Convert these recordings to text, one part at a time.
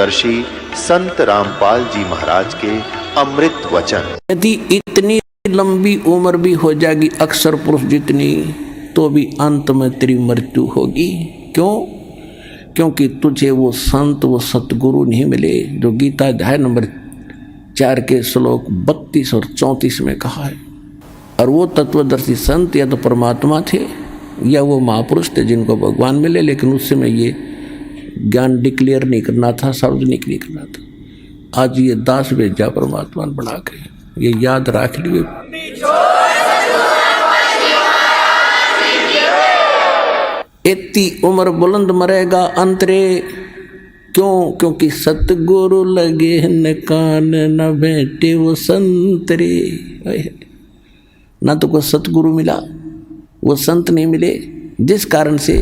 तत्वदर्शी संत रामपाल जी महाराज के अमृत वचन। यदि इतनी लंबी उम्र भी हो जाएगी अक्षर पुरुष जितनी, तो भी अंत में तेरी मृत्यु होगी। क्यों? क्योंकि तुझे वो संत, वो सतगुरु नहीं मिले जो गीता अध्याय नंबर 4 के श्लोक 32 और 34 में कहा है। और वो तत्वदर्शी संत या तो परमात्मा थे या वो महापुरुष थे जिनको भगवान मिले, लेकिन उस समय ये ज्ञान डिक्लेयर नहीं करना था, सार्वजनिक नहीं करना था। आज ये दास भेजा परमात्मा बना के, ये याद रख लिए। इतनी उम्र बुलंद मरेगा अंतरे। क्यों? क्योंकि सतगुरु लगे न कान न बैठे वो संतरे। ना तो कोई सतगुरु मिला, वो संत नहीं मिले, जिस कारण से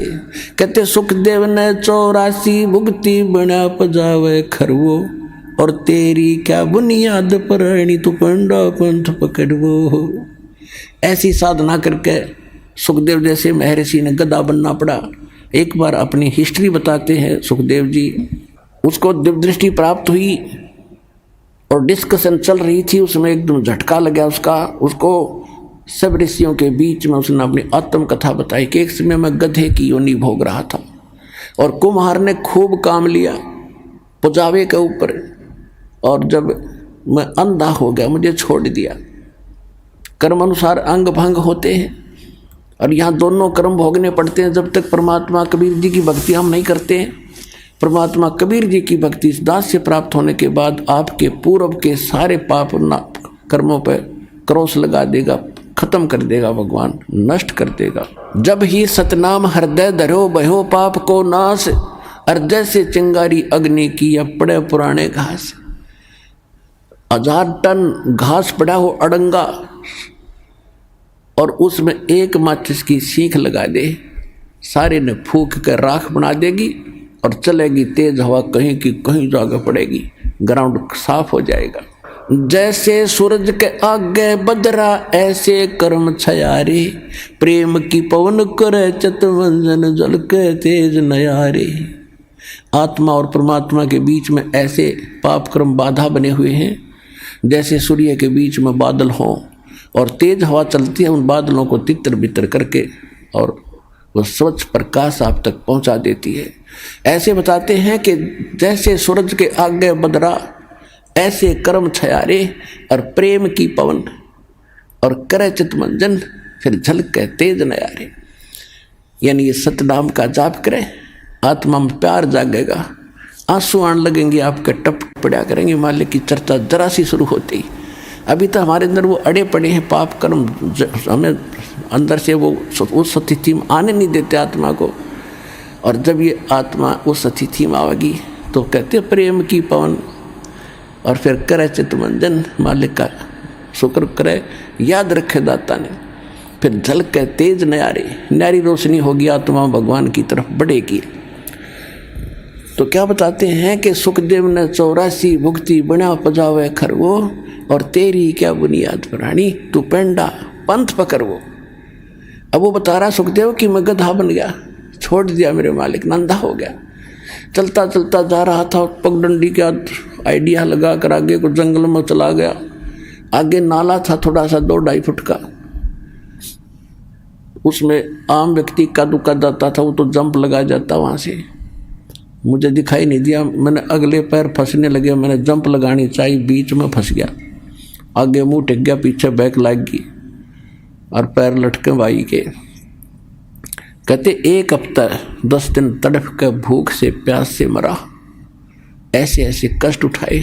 कहते सुखदेव ने 84 भुगती बना पजावे खरवो, और तेरी क्या बुनियाद पर तू पंडा पंथ पकड़वो। ऐसी साधना करके सुखदेव जैसे महर्षि ने गधा बनना पड़ा। एक बार अपनी हिस्ट्री बताते हैं सुखदेव जी। उसको दिव्य दृष्टि प्राप्त हुई और डिस्कशन चल रही थी, उसमें एकदम झटका लगा उसको सब ऋषियों के बीच में उसने अपनी आत्म कथा बताई कि एक समय मैं गधे की योनि भोग रहा था और कुम्हार ने खूब काम लिया पुजावे के ऊपर, और जब मैं अंधा हो गया मुझे छोड़ दिया। कर्म अनुसार अंग भंग होते हैं और यहाँ दोनों कर्म भोगने पड़ते हैं जब तक परमात्मा कबीर जी की भक्ति हम नहीं करते हैं। परमात्मा कबीर जी की भक्ति इस दास से प्राप्त होने के बाद आपके पूर्व के सारे पाप कर्मों पर क्रॉस लगा देगा, खत्म कर देगा, भगवान नष्ट कर देगा। जब ही सतनाम हृदय धरो बहो पाप को नाश, हृदय से चिंगारी अग्नि की या पड़े पुराने घास। 1000 टन घास पड़ा हो अड़ंगा और उसमें एक माचिस की सीख लगा दे, सारे ने फूंक कर राख बना देगी और चलेगी तेज हवा, कहीं की कहीं जगह पड़ेगी, ग्राउंड साफ हो जाएगा। जैसे सूरज के आगे बदरा ऐसे कर्म छयारे, प्रेम की पवन करे चितवंजन जल के तेज नयारे। आत्मा और परमात्मा के बीच में ऐसे पाप कर्म बाधा बने हुए हैं जैसे सूर्य के बीच में बादल हों और तेज हवा चलती है, उन बादलों को तितर बितर करके और वो स्वच्छ प्रकाश आप तक पहुंचा देती है। ऐसे बताते हैं कि जैसे सूरज के आगे बदरा ऐसे कर्म छयारे, और प्रेम की पवन और करे चितमंजन फिर झलके तेज नयारे। यानी ये सतनाम का जाप करें, आत्मा में प्यार जागेगा, आंसू आने लगेंगे, आपके टप पड़ा करेंगे। मालिक की चर्चा जरा सी शुरू होती, अभी तो हमारे अंदर वो अड़े पड़े हैं पाप कर्म, हमें अंदर से वो उस स्थिति में आने नहीं देते आत्मा को। और जब ये आत्मा उस स्थिति में आएगी तो कहते प्रेम की पवन, और फिर करे चितमंजन, मालिक का शुक्र करे, याद रखे दाता ने, फिर झलके तेज न्यारी रोशनी होगी, आत्मा भगवान की तरफ बढ़ेगी। तो क्या बताते हैं कि सुखदेव ने 84 भुगती बना पजावे खरवो, और तेरी क्या बुनियाद प्राणी तू पेंडा पंथ पकड़वो। अब वो बता रहा सुखदेव कि मैं गधा बन गया, छोड़ दिया मेरे मालिक, नंदा हो गया, चलता चलता जा रहा था, पगडंडी का आइडिया लगा कर आगे को जंगल में चला गया। आगे नाला था थोड़ा सा 2-2.5 फुट का, उसमें आम व्यक्ति कदू कद जाता था, वो तो जंप लगा जाता वहाँ से। मुझे दिखाई नहीं दिया, मैंने अगले पैर फंसने लगे, मैंने जंप लगानी चाहिए, बीच में फंस गया, आगे मुंह टिक गया, पीछे बैक लग गई और पैर लटके भाई के। कहते 1 हफ्ता 10 दिन तड़प के भूख से प्यास से मरा, ऐसे ऐसे कष्ट उठाए।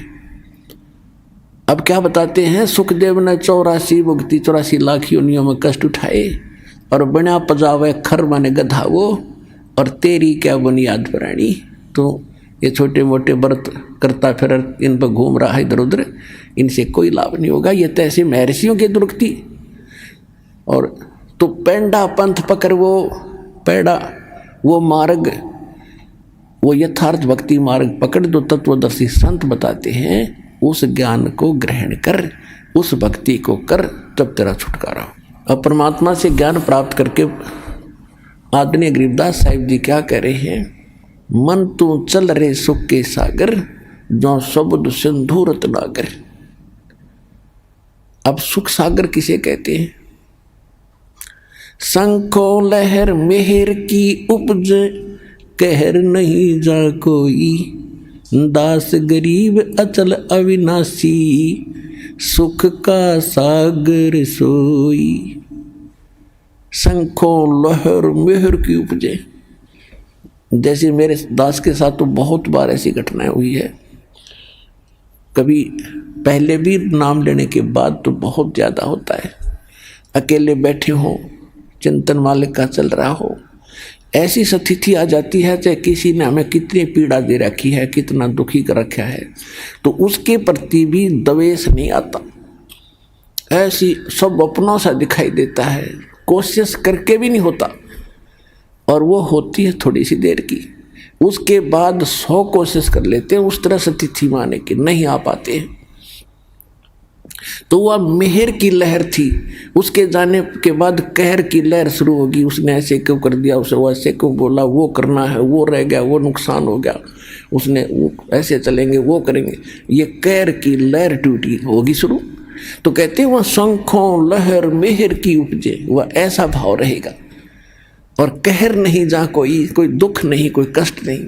अब क्या बताते हैं सुखदेव ने 84 भुगती 84 लाख योनियों में कष्ट उठाए, और बना पजावे खर माने गधा वो, और तेरी क्या बुनियाद प्राणी। तो ये छोटे मोटे व्रत करता फिर इन पर घूम रहा है इधर उधर, इनसे कोई लाभ नहीं होगा। ये तो ऐसे महर्षियों की दुर्गति। और तो पेंडा पंथ पकड़, वो पेड़ा वो मार्ग, वो यथार्थ भक्ति मार्ग पकड़ दो। तत्वदर्शी संत बताते हैं उस ज्ञान को ग्रहण कर, उस भक्ति को कर, तब तेरा छुटकारा हो। अब परमात्मा से ज्ञान प्राप्त करके आदरणीय गरीबदास साहिब जी क्या कह रहे हैं, मन तू चल रे सुख के सागर, जो शब्द सिंधु रत्नागर। अब सुख सागर किसे कहते हैं? शंखो लहर मेहर की उपज, कहर नहीं जा कोई, दास गरीब अचल अविनाशी, सुख का सागर सोई। शंखो लहर मेहर की उपजे। जैसे मेरे दास के साथ तो बहुत बार ऐसी घटनाएं हुई है, कभी पहले भी नाम लेने के बाद तो बहुत ज़्यादा होता है। अकेले बैठे हो, चिंतन मालिक का चल रहा हो, ऐसी स्थिति आ जाती है चाहे किसी ने हमें कितनी पीड़ा दे रखी है, कितना दुखी कर रखा है, तो उसके प्रति भी द्वेष नहीं आता। ऐसी सब अपनों सा दिखाई देता है, कोशिश करके भी नहीं होता, और वो होती है थोड़ी सी देर की। उसके बाद 100 कोशिश कर लेते हैं उस तरह स्थिति में आने की, नहीं आ पाते हैं। तो वह मेहर की लहर थी, उसके जाने के बाद कहर की लहर शुरू होगी। उसने ऐसे क्यों कर दिया, उसे वो ऐसे क्यों बोला, वो करना है, वो रह गया, वो नुकसान हो गया, उसने वो ऐसे चलेंगे, वो करेंगे, ये कहर की लहर टूटी होगी शुरू। तो कहते हैं वह शंखों लहर मेहर की उपजे, वह ऐसा भाव रहेगा। और कहर नहीं जा कोई दुख नहीं, कोई कष्ट नहीं।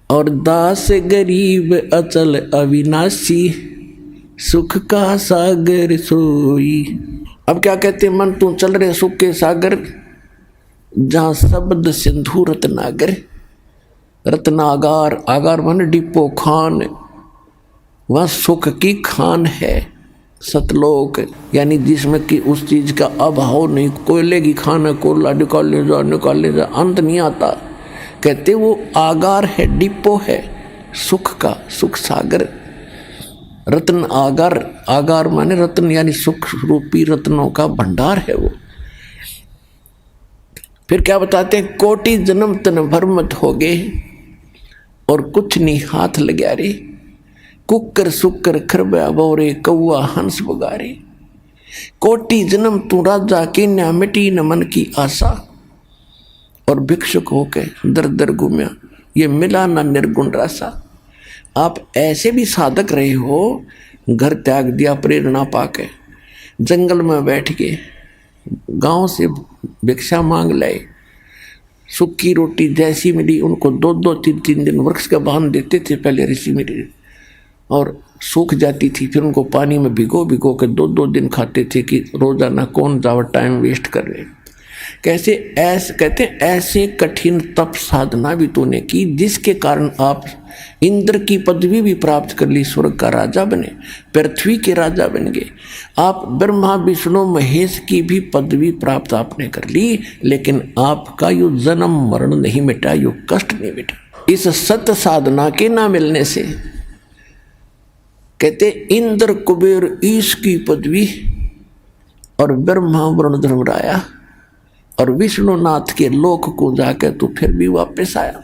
और दास गरीब अचल अविनाशी, सुख का सागर सोई। अब क्या कहते हैं? मन तू चल रहे सुख के सागर, जहां शब्द सिंधु रत्नागर। रत्नागार, आगार मन डिपो, खान, वह सुख की खान है। सतलोक यानी जिसमें कि उस चीज का अभाव नहीं। कोयले की खान है, कोयला निकालने जा अंत नहीं आता। कहते वो आगार है, डिपो है सुख का, सुख सागर। रत्न आगार, आगार माने रत्न यानी सुख रूपी रत्नों का भंडार है वो। फिर क्या बताते हैं? कोटि जन्म तन भर मत हो गए, और कुछ नहीं हाथ लग्या रे। कुकर सुकर खरबा बोरे, कौआ हंस बगारे। कोटि जन्म तू राजा की न्या, मिटी न मन की आशा। और भिक्षुक होके दर दर घूमया, ये मिला ना निर्गुण रासा। आप ऐसे भी साधक रहे हो, घर त्याग दिया प्रेरणा पाके, जंगल में बैठ के गांव से भिक्षा मांग लाए, सूखी रोटी जैसी मिली उनको 2-2, 3-3 दिन वृक्ष का बांध देते थे पहले ऋषि मुनि, और सूख जाती थी। फिर उनको पानी में भिगो भिगो के 2-2 दिन खाते थे कि रोजाना कौन जावा टाइम वेस्ट कर रहे। कैसे ऐसे कहते ऐसे कठिन तप साधना भी तूने की, जिसके कारण आप इंद्र की पदवी भी प्राप्त कर ली, स्वर्ग का राजा बने, पृथ्वी के राजा बन गए। आप ब्रह्मा विष्णु महेश की भी पदवी प्राप्त आपने कर ली, लेकिन आपका यो जन्म मरण नहीं मिटा, यो कष्ट नहीं मिटा इस सत्य साधना के ना मिलने से। कहते इंद्र कुबेर ईश की पदवी, और ब्रह्मा वरुण धर्मराया और विष्णुनाथ के लोक को जाकर तो फिर भी वापस आया।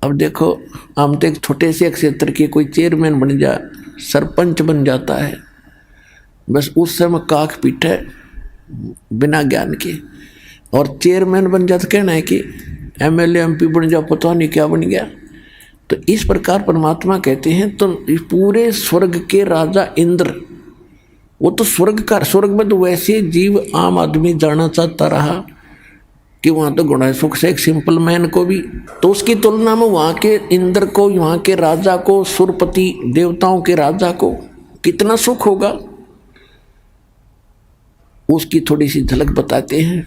अब देखो, हम तो एक छोटे से क्षेत्र के कोई चेयरमैन बन जा, सरपंच बन जाता है, बस उस समय काख पीटे बिना ज्ञान के, और चेयरमैन बन जाता कहना है कि एमएलए एमपी बन जा, पता नहीं क्या बन गया। तो इस प्रकार परमात्मा कहते हैं तो पूरे स्वर्ग के राजा इंद्र, वो तो स्वर्ग में तो वैसे जीव आम आदमी जाना चाहता रहा कि वहाँ तो गुण है सुख से, एक सिंपल मैन को भी। तो उसकी तुलना में वहाँ के इंद्र को, वहाँ के राजा को, सुरपति देवताओं के राजा को कितना सुख होगा, उसकी थोड़ी सी झलक बताते हैं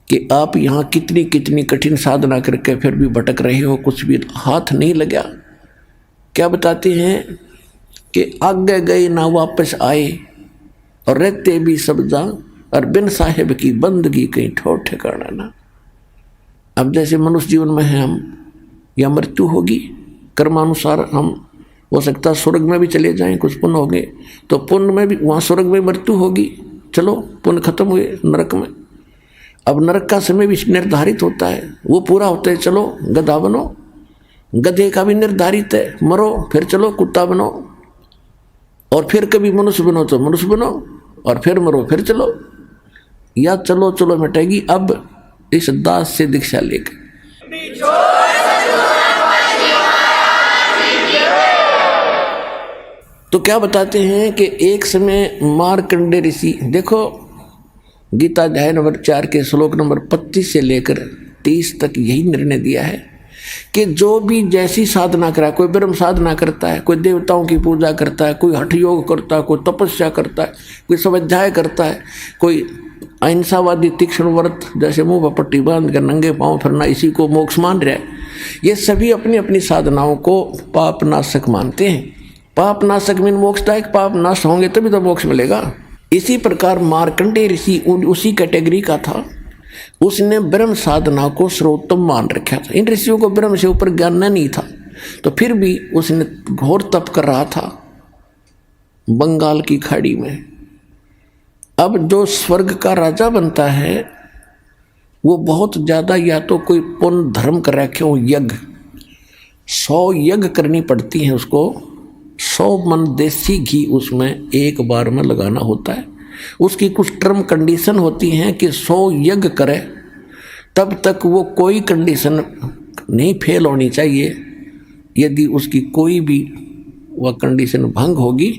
कि आप यहाँ कितनी कितनी कठिन साधना करके फिर भी भटक रहे हो, कुछ भी हाथ नहीं लगा। क्या बताते हैं कि आगे गए ना वापस आए, और रहते भी सब जा, और बिन साहेब की बंदगी कहीं ठोर ठिकाना ना। अब जैसे मनुष्य जीवन में है हम, या मृत्यु होगी, कर्मानुसार हम हो सकता स्वर्ग में भी चले जाएं, कुछ पुण्य हो गए तो पुण्य में भी, वहाँ स्वर्ग में मृत्यु होगी, चलो पुण्य खत्म हुए, नरक में। अब नरक का समय भी निर्धारित होता है, वो पूरा होता है, चलो गधा बनो, गधे का भी निर्धारित है, मरो फिर चलो कुत्ता बनो, और फिर कभी मनुष्य बनो तो मनुष्य बनो, और फिर मरो फिर चलो, या चलो चलो मिटेगी। अब इस दास से दीक्षा लेकर। तो क्या बताते हैं कि एक समय मार्कंडेय ऋषि, देखो गीता अध्याय नंबर 4 के श्लोक नंबर 25 से लेकर 30 तक यही निर्णय दिया है कि जो भी जैसी साधना करा, कोई ब्रह्म साधना करता है, कोई देवताओं की पूजा करता है, कोई हठ योग करता है, कोई तपस्या करता है, कोई स्वाध्याय करता है, कोई अहिंसावादी तीक्ष्ण व्रत जैसे मुंह पर पट्टी बांध कर नंगे पांव फिरना, इसी को मोक्ष मान रहा है। ये सभी अपनी अपनी साधनाओं को पाप नाशक मानते हैं। पाप नाशक मीन मोक्षदायक, पाप नाश होंगे तभी तो मोक्ष मिलेगा। इसी प्रकार मार्कंडेय ऋषि उसी कैटेगरी का था। उसने ब्रह्म साधना को सर्वोत्तम मान रखा था। इन ऋषियों को ब्रह्म से ऊपर ज्ञान नहीं था, तो फिर भी उसने घोर तप कर रहा था बंगाल की खाड़ी में। अब जो स्वर्ग का राजा बनता है वो बहुत ज़्यादा या तो कोई पुण्य धर्म कर रखे हो, यज्ञ 100 यज्ञ करनी पड़ती है उसको, 100 मन देसी घी उसमें एक बार में लगाना होता है। उसकी कुछ टर्म कंडीशन होती हैं कि 100 यज्ञ करे तब तक वो कोई कंडीशन नहीं फेल होनी चाहिए। यदि उसकी कोई भी वह कंडीशन भंग होगी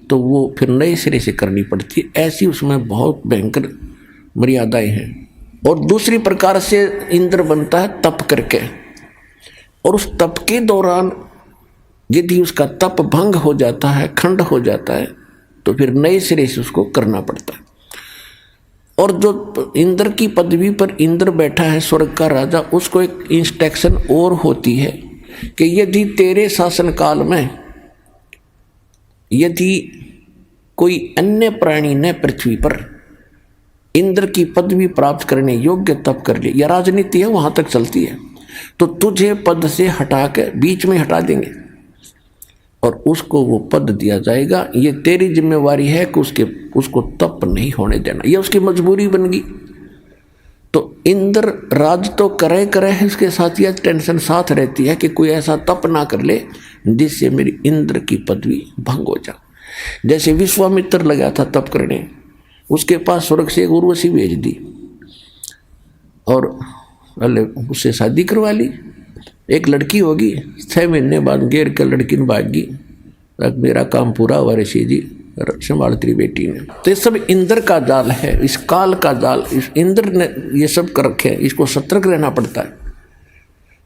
तो वो फिर नए सिरे से करनी पड़ती है। ऐसी उसमें बहुत भयंकर मर्यादाएं हैं। और दूसरी प्रकार से इंद्र बनता है तप करके, और उस तप के दौरान यदि उसका तप भंग हो जाता है, खंड हो जाता है, तो फिर नए सिरे से उसको करना पड़ता है। और जो इंद्र की पदवी पर इंद्र बैठा है, स्वर्ग का राजा, उसको एक इंस्ट्रक्शन और होती है कि यदि तेरे शासन काल में यदि कोई अन्य प्राणी ने पृथ्वी पर इंद्र की पदवी प्राप्त करने योग्य तप कर ले, या राजनीति है वहां तक चलती है, तो तुझे पद से हटा के बीच में हटा देंगे और उसको वो पद दिया जाएगा। ये तेरी जिम्मेवारी है कि उसको तप नहीं होने देना, ये उसकी मजबूरी बन गई। तो इंद्र राज तो करे है, इसके साथ यह टेंशन साथ रहती है कि कोई ऐसा तप ना कर ले जिससे मेरी इंद्र की पदवी भंग हो जाए। जैसे विश्वामित्र लगा था तप करने, उसके पास स्वर्ग से एक उर्वशी भेज दी और उससे शादी करवा ली। एक लड़की होगी, 6 महीने बाद घेर कर लड़की ने भागी, मेरा काम पूरा हुआ ऋषि जी, संभाल तेरी बेटी ने। तो ये सब इंद्र का जाल है, इस काल का जाल, इस इंद्र ने ये सब कर रखे हैं। इसको सतर्क रहना पड़ता है।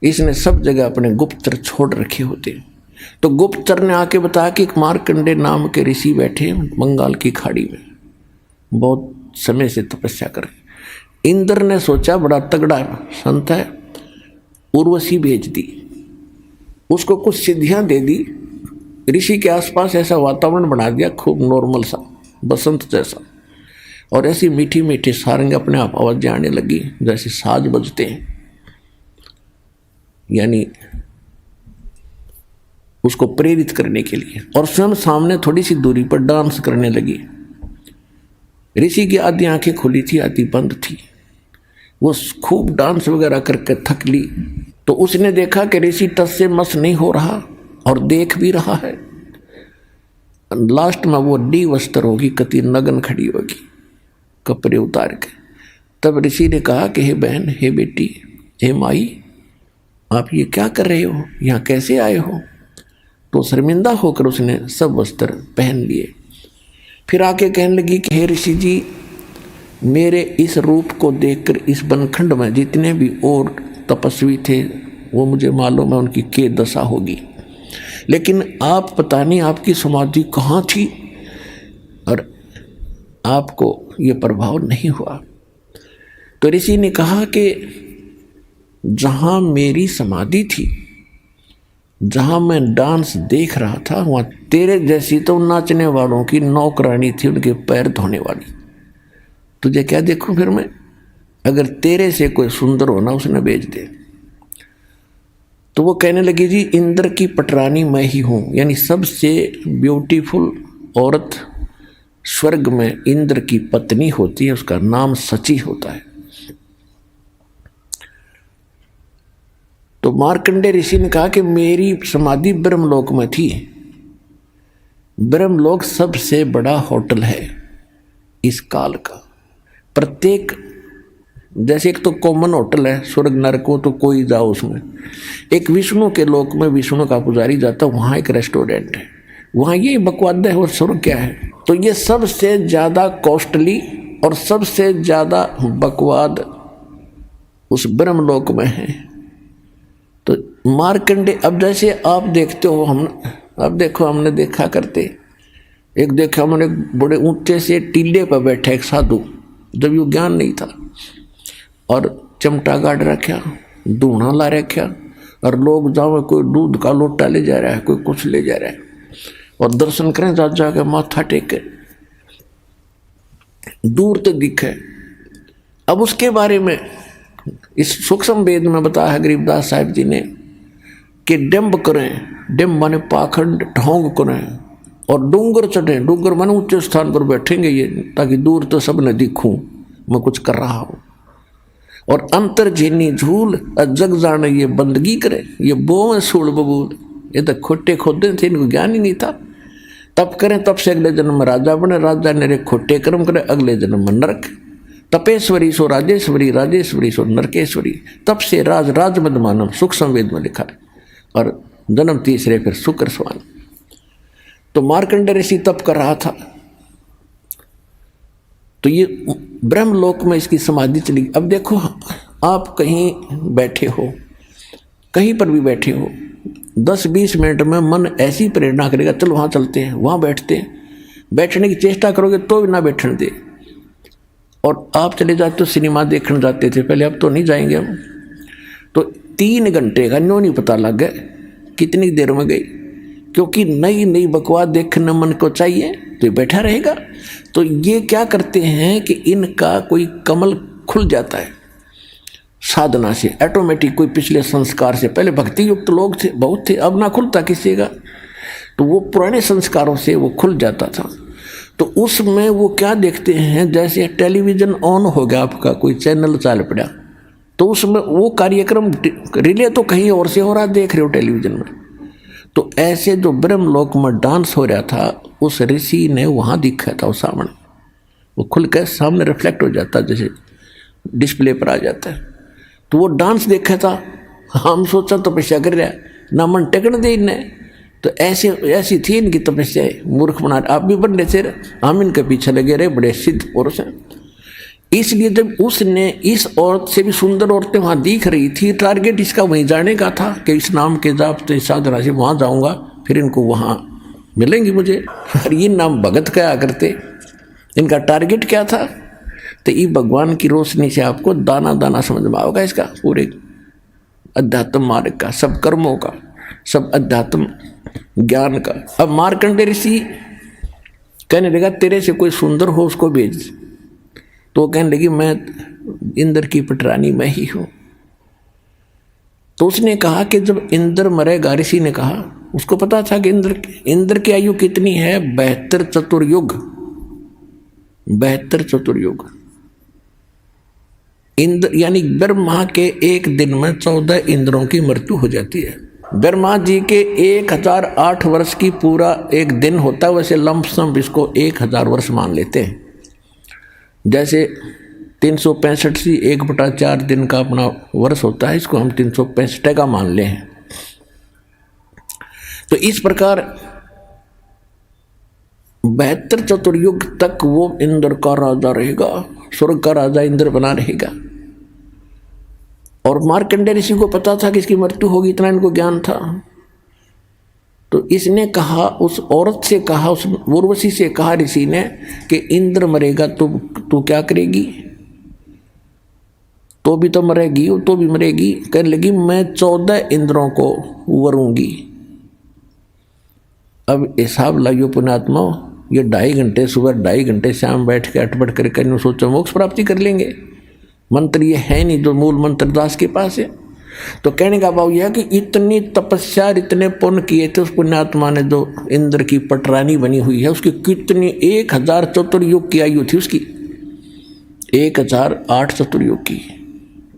इसने सब जगह अपने गुप्तचर छोड़ रखे होते हैं। तो गुप्तचर ने आके बताया कि एक मार्कंडेय नाम के ऋषि बैठे बंगाल की खाड़ी में, बहुत समय से तपस्या कर। इंद्र ने सोचा बड़ा तगड़ा संत है, उर्वशी भेज दी, उसको कुछ सिद्धियां दे दी, ऋषि के आसपास ऐसा वातावरण बना दिया खूब नॉर्मल सा, बसंत जैसा, और ऐसी मीठी मीठी सारंग अपने आप आवाज़ें आने लगी जैसे साज बजते हैं, यानी उसको प्रेरित करने के लिए। और स्वयं सामने थोड़ी सी दूरी पर डांस करने लगी। ऋषि की आधी आंखें खुली थी, आधी बंद थी। वो खूब डांस वगैरह करके थक ली। तो उसने देखा कि ऋषि टस से मस नहीं हो रहा और देख भी रहा है। लास्ट में वो डी वस्त्र होगी, कति नगन खड़ी होगी कपड़े उतार के। तब ऋषि ने कहा कि हे बहन, हे बेटी, हे माई, आप ये क्या कर रहे हो, यहाँ कैसे आए हो? तो शर्मिंदा होकर उसने सब वस्त्र पहन लिए। फिर आके कहने लगी कि हे ऋषि जी, मेरे इस रूप को देखकर इस बनखंड में जितने भी और तपस्वी थे वो मुझे मालूम है उनकी क्या दशा होगी, लेकिन आप पता नहीं आपकी समाधि कहाँ थी और आपको ये प्रभाव नहीं हुआ। तो ऋषि ने कहा कि जहाँ मेरी समाधि थी, जहाँ मैं डांस देख रहा था, वहाँ तेरे जैसी तो नाचने वालों की नौकरानी थी, उनके पैर धोने वाली। तुझे क्या देखूं फिर मैं? अगर तेरे से कोई सुंदर होना उसने भेज दे। तो वो कहने लगी जी, इंद्र की पटरानी मैं ही हूँ, यानी सबसे ब्यूटीफुल औरत स्वर्ग में इंद्र की पत्नी होती है, उसका नाम सची होता है। तो मार्कंडेय ऋषि ने कहा कि मेरी समाधि ब्रह्मलोक में थी। ब्रह्मलोक सबसे बड़ा होटल है इस काल का। प्रत्येक जैसे एक तो कॉमन होटल है स्वर्ग नरक को, तो कोई जाओ उसमें। एक विष्णु के लोक में विष्णु का पुजारी जाता, वहाँ एक रेस्टोरेंट है, वहाँ ये बकवाद है और स्वर्ग क्या है। तो ये सबसे ज़्यादा कॉस्टली और सबसे ज़्यादा बकवाद उस ब्रह्मलोक में है। तो मार्कंडे, अब जैसे आप देखते हो, हम अब देखो हमने देखा करते, एक देखा हमने बड़े ऊंचे से टीले पर बैठा एक साधु, जब ये ज्ञान नहीं था, और चमटा गाड़ रखा, धूना ला रखा, और लोग जाओ कोई दूध का लोटा ले जा रहा है, कोई कुछ ले जा रहा है, और दर्शन करें जा के माथा टेके, दूर तक दिखे। अब उसके बारे में इस सूक्ष्म वेद में बताया है गरीबदास साहिब जी ने कि डिम्ब करें, डिम्ब माने पाखंड ढोंग करें, और डूंगर चढ़ें, डूंगर माने ऊंचे स्थान पर बैठेंगे ये, ताकि दूर तो सब न दिखूं मैं कुछ कर रहा हूं, और अंतर झीनी झूल जग जाने ये बंदगी करे, ये बों सूल बबूल, ये तो खोटे खोदे थे, इनको ज्ञान ही नहीं था। तप करें, तप से अगले जन्म में राजा बने, राजा ने खोटे कर्म करे, अगले जन्म में नरक। तपेश्वरी सो राजेश्वरी, राजेश्वरी सो नरकेश्वरी, तप से राज राज मद मानव, सूक्ष्म वेद में लिखा है, और जन्म तीसरे फिर शुक्र स्वान। तो मार्कंडेय ऋषि तप कर रहा था, तो ये ब्रह्मलोक में इसकी समाधि चली। अब देखो आप कहीं बैठे हो, कहीं पर भी बैठे हो, 10-20 मिनट में मन ऐसी प्रेरणा करेगा, चलो वहाँ चलते हैं, वहाँ बैठते हैं, बैठने की चेष्टा करोगे तो भी ना बैठने दे। और आप चले जाते हो, सिनेमा देखने जाते थे पहले, अब तो नहीं जाएंगे हम, तो 3 घंटे का न्यों नहीं पता लग गया कितनी देर में गई, क्योंकि नई नई बकवास देखने मन को चाहिए, तो बैठा रहेगा। तो ये क्या करते हैं कि इनका कोई कमल खुल जाता है साधना से ऑटोमेटिक, कोई पिछले संस्कार से, पहले भक्ति युक्त लोग थे बहुत थे, अब ना खुलता किसी का, तो वो पुराने संस्कारों से वो खुल जाता था। तो उसमें वो क्या देखते हैं, जैसे टेलीविज़न ऑन हो गया आपका, कोई चैनल चाल पड़ा, तो उसमें वो कार्यक्रम रिले तो कहीं और से हो रहा, देख रहे हो टेलीविज़न में। तो ऐसे जो ब्रह्मलोक में डांस हो रहा था, उस ऋषि ने वहाँ दिखा था, वो सामने वो खुल कर सामने रिफ्लेक्ट हो जाता, जैसे डिस्प्ले पर आ जाता है। तो वो डांस देखा था, हम सोचा तपस्या कर रहा है, ना मन टेकन दे इन्हें, तो ऐसी थी इनकी तपस्या, मूर्ख बना। आप भी बड़े थे, हम इनके पीछे लगे रहे, बड़े सिद्ध पुरुष हैं। इसलिए जब उसने इस औरत से भी सुंदर औरतें वहाँ दिख रही थी, टारगेट इसका वहीं जाने का था कि इस नाम के जाप से साधना से वहाँ जाऊँगा, फिर इनको वहाँ मिलेंगी मुझे। और ये नाम भगत क्या करते, इनका टारगेट क्या था, तो ये भगवान की रोशनी से आपको दाना दाना समझ में आओगा इसका पूरे अध्यात्म मार्ग का, सब कर्मों का, सब अध्यात्म ज्ञान का। अब मार्कंडेय ऋषि कहने लगा तेरे से कोई सुंदर हो उसको भेज, तो कहने लगी मैं इंद्र की पटरानी मैं ही हूँ। तो उसने कहा कि जब इंद्र मरेगा, ऋषि ने कहा, उसको पता था कि इंद्र की आयु कितनी है, 72 चतुर्युग, 72 चतुर्युग। इंद्र यानी ब्रह्मा के एक दिन में 14 इंद्रों की मृत्यु हो जाती है। ब्रह्मा जी के 1008 वर्ष की पूरा एक दिन होता है, वैसे लंपसम इसको 1000 वर्ष मान लेते हैं। जैसे 365 से 1/4 दिन का अपना वर्ष होता है, इसको हम 365 का मान ले हैं। तो इस प्रकार 72 चतुर्युग तक वो इंद्र का राजा रहेगा, स्वर्ग का राजा इंद्र बना रहेगा। और मार्कंडेय ऋषि को पता था कि इसकी मृत्यु होगी, इतना इनको ज्ञान था। तो इसने कहा, उस औरत से कहा, उस उर्वशी से कहा ऋषि ने कि इंद्र मरेगा तो तू क्या करेगी, तो भी तो मरेगी, तो भी मरेगी। कहने लगी मैं 14 इंद्रों को वरूंगी। अब हिसाब लाइयो पुण्यात्मा, ये 2.5 घंटे सुबह 2.5 घंटे शाम बैठ के अटपट करके सोचो मोक्ष प्राप्ति कर लेंगे। मंत्र ये है नहीं जो मूल मंत्र दास के पास है। तो कहने का भाव यह कि इतनी तपस्या, इतने पुण्य किए थे उस पुण्यात्मा ने, जो इंद्र की पटरानी बनी हुई है, उसकी कितनी 1000 चतुर्युग की आयु थी उसकी, 1008 चतुर्युग की।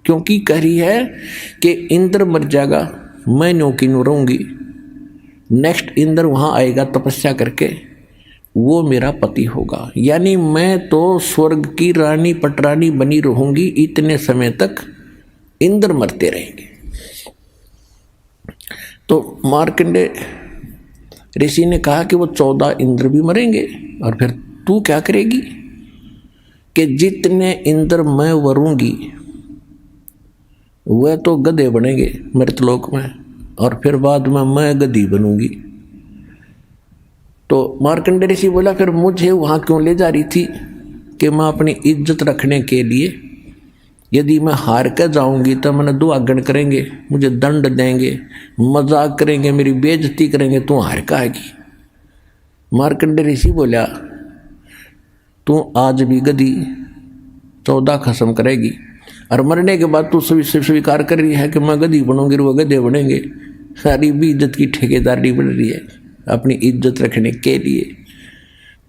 क्योंकि कह रही है कि इंद्र मर जाएगा, मैं न्यों की न्यों रहूँगी, नेक्स्ट इंद्र वहाँ आएगा तपस्या करके, वो मेरा पति होगा। यानी मैं तो स्वर्ग की रानी पटरानी बनी रहूंगी इतने समय तक, इंद्र मरते रहेंगे। तो मार्कंडेय ऋषि ने कहा कि वो 14 इंद्र भी मरेंगे, और फिर तू क्या करेगी कि जितने इंद्र मैं वरूंगी वह तो गधे बनेंगे मृतलोक में, और फिर बाद में मैं गधी बनूंगी। तो मार्कंडेय ऋषि बोला फिर मुझे वहाँ क्यों ले जा रही थी कि मैं अपनी इज्जत रखने के लिए, यदि मैं हार कर जाऊंगी तो मैंने दुआगन करेंगे, मुझे दंड देंगे, मजाक करेंगे, मेरी बेइज्जती करेंगे, तू हार का आएगी। मार्कंडेय ऋषि बोला तू आज भी गधी 14 खत्म करेगी, और मरने के बाद तू स्वीकार कर रही है कि मैं गधी बनूंगी, वो गधे बनेंगे। सारी भी इज्जत की ठेकेदारी बन रही है अपनी इज्जत रखने के लिए।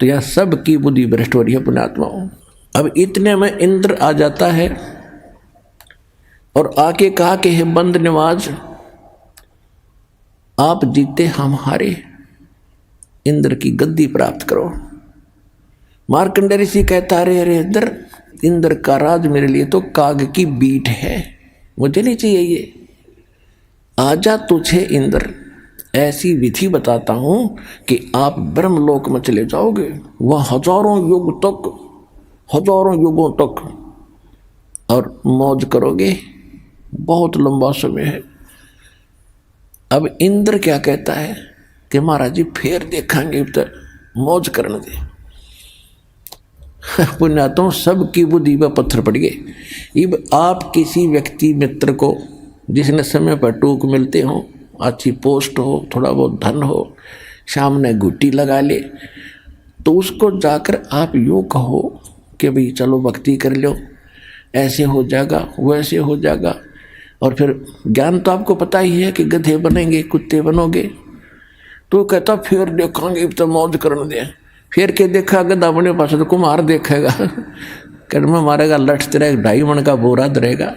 तो यह सब की बुद्धि भ्रष्ट हो रही है पुण्यात्माओं। अब इतने में इंद्र आ जाता है और आके कहा कि हे बंद नवाज, आप जीते हम हारे, इंद्र की गद्दी प्राप्त करो। मार्कंडेय ऋषि कहता अरे इंद्र का राज मेरे लिए तो काग की बीट है, मुझे नहीं चाहिए ये। आजा तुझे इंद्र ऐसी विधि बताता हूं कि आप ब्रह्मलोक में चले जाओगे, वह हजारों युगों तक और मौज करोगे, बहुत लंबा समय है। अब इंद्र क्या कहता है कि महाराज जी फिर देखेंगे, तो मौज करने दे। पुण्यात्माओं सबकी बुद्धि पर पत्थर पड़ गए। अब आप किसी व्यक्ति मित्र को जिसने समय पर टूक मिलते हो, अच्छी पोस्ट हो, थोड़ा बहुत धन हो, सामने घुट्टी लगा ले, तो उसको जाकर आप यूँ कहो कि भाई चलो भक्ति कर लो, ऐसे हो जाएगा वैसे हो जाएगा, और फिर ज्ञान तो आपको पता ही है कि गधे बनेंगे कुत्ते बनोगे। तो कहता फिर देखेंगे तो मौज करने दे। फिर के देखा गधा बने पास तो कुम्हार देखेगा, कर्म मारेगा, लठ तेरा 2.5 मन का बोरा धरेगा।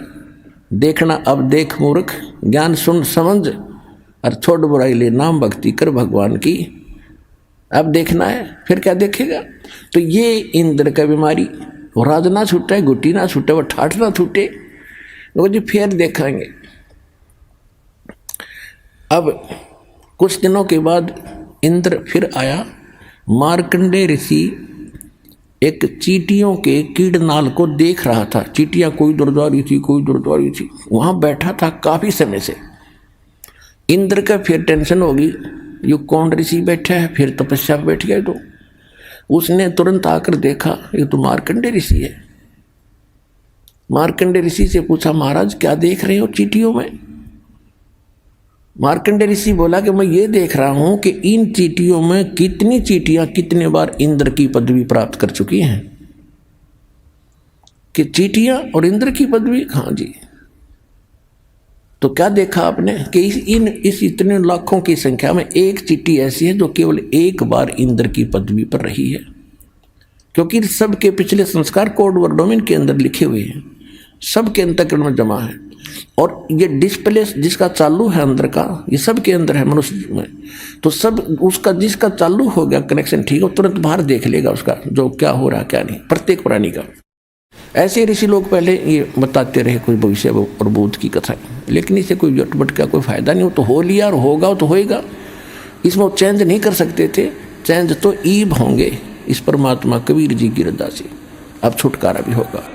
देखना अब देख मूर्ख, ज्ञान सुन समझ और छोड़ बुराई ले, नाम भक्ति कर भगवान की। अब देखना है, फिर क्या देखेगा। तो ये इंद्र का बीमारी, वो राज ना छूटे, गुट्टी ना छूटे, वो ठाठ ना छूटे, वो जी फिर देखेंगे। अब कुछ दिनों के बाद इंद्र फिर आया। मार्कंडेय ऋषि एक चींटियों के कीड़नाल को देख रहा था। चींटियां कोई दूर जा रही थी, कोई दूर जा रही थी, वहां बैठा था काफी समय से। इंद्र का फिर टेंशन होगी, ये कौन ऋषि बैठा है, फिर तपस्या पे बैठ गए। तो उसने तुरंत आकर देखा ये तो मार्कंडेय ऋषि है। मार्कंडेय ऋषि से पूछा महाराज क्या देख रहे हो चींटियों में। मार्कंडेय ऋषि बोला कि मैं ये देख रहा हूं कि इन चींटियों में कितनी चींटियां कितने बार इंद्र की पदवी प्राप्त कर चुकी हैं। कि चींटियां और इंद्र की पदवी, हाँ जी। तो क्या देखा आपने कि इस इतने लाखों की संख्या में एक चींटी ऐसी है जो केवल एक बार इंद्र की पदवी पर रही है, क्योंकि सबके पिछले संस्कार कोड वर्डों के अंदर लिखे हुए हैं, सबके अंतःकरण में जमा है। और ये डिस्प्ले जिसका चालू है अंदर का, ये सब के अंदर है मनुष्य में। तो सब उसका जिसका चालू हो गया कनेक्शन ठीक है, तुरंत बाहर देख लेगा उसका जो क्या हो रहा क्या नहीं, प्रत्येक प्राणी का। ऐसे ऋषि लोग पहले ये बताते रहे कोई भविष्य और बोध की कथा, लेकिन इससे कोई जटबट का कोई फायदा नहीं हो। तो हो लिया और होगा तो होएगा, इसमें वो चेंज नहीं कर सकते थे। चेंज तो ईब होंगे इस परमात्मा कबीर जी की रजा से। अब छुटकारा भी होगा।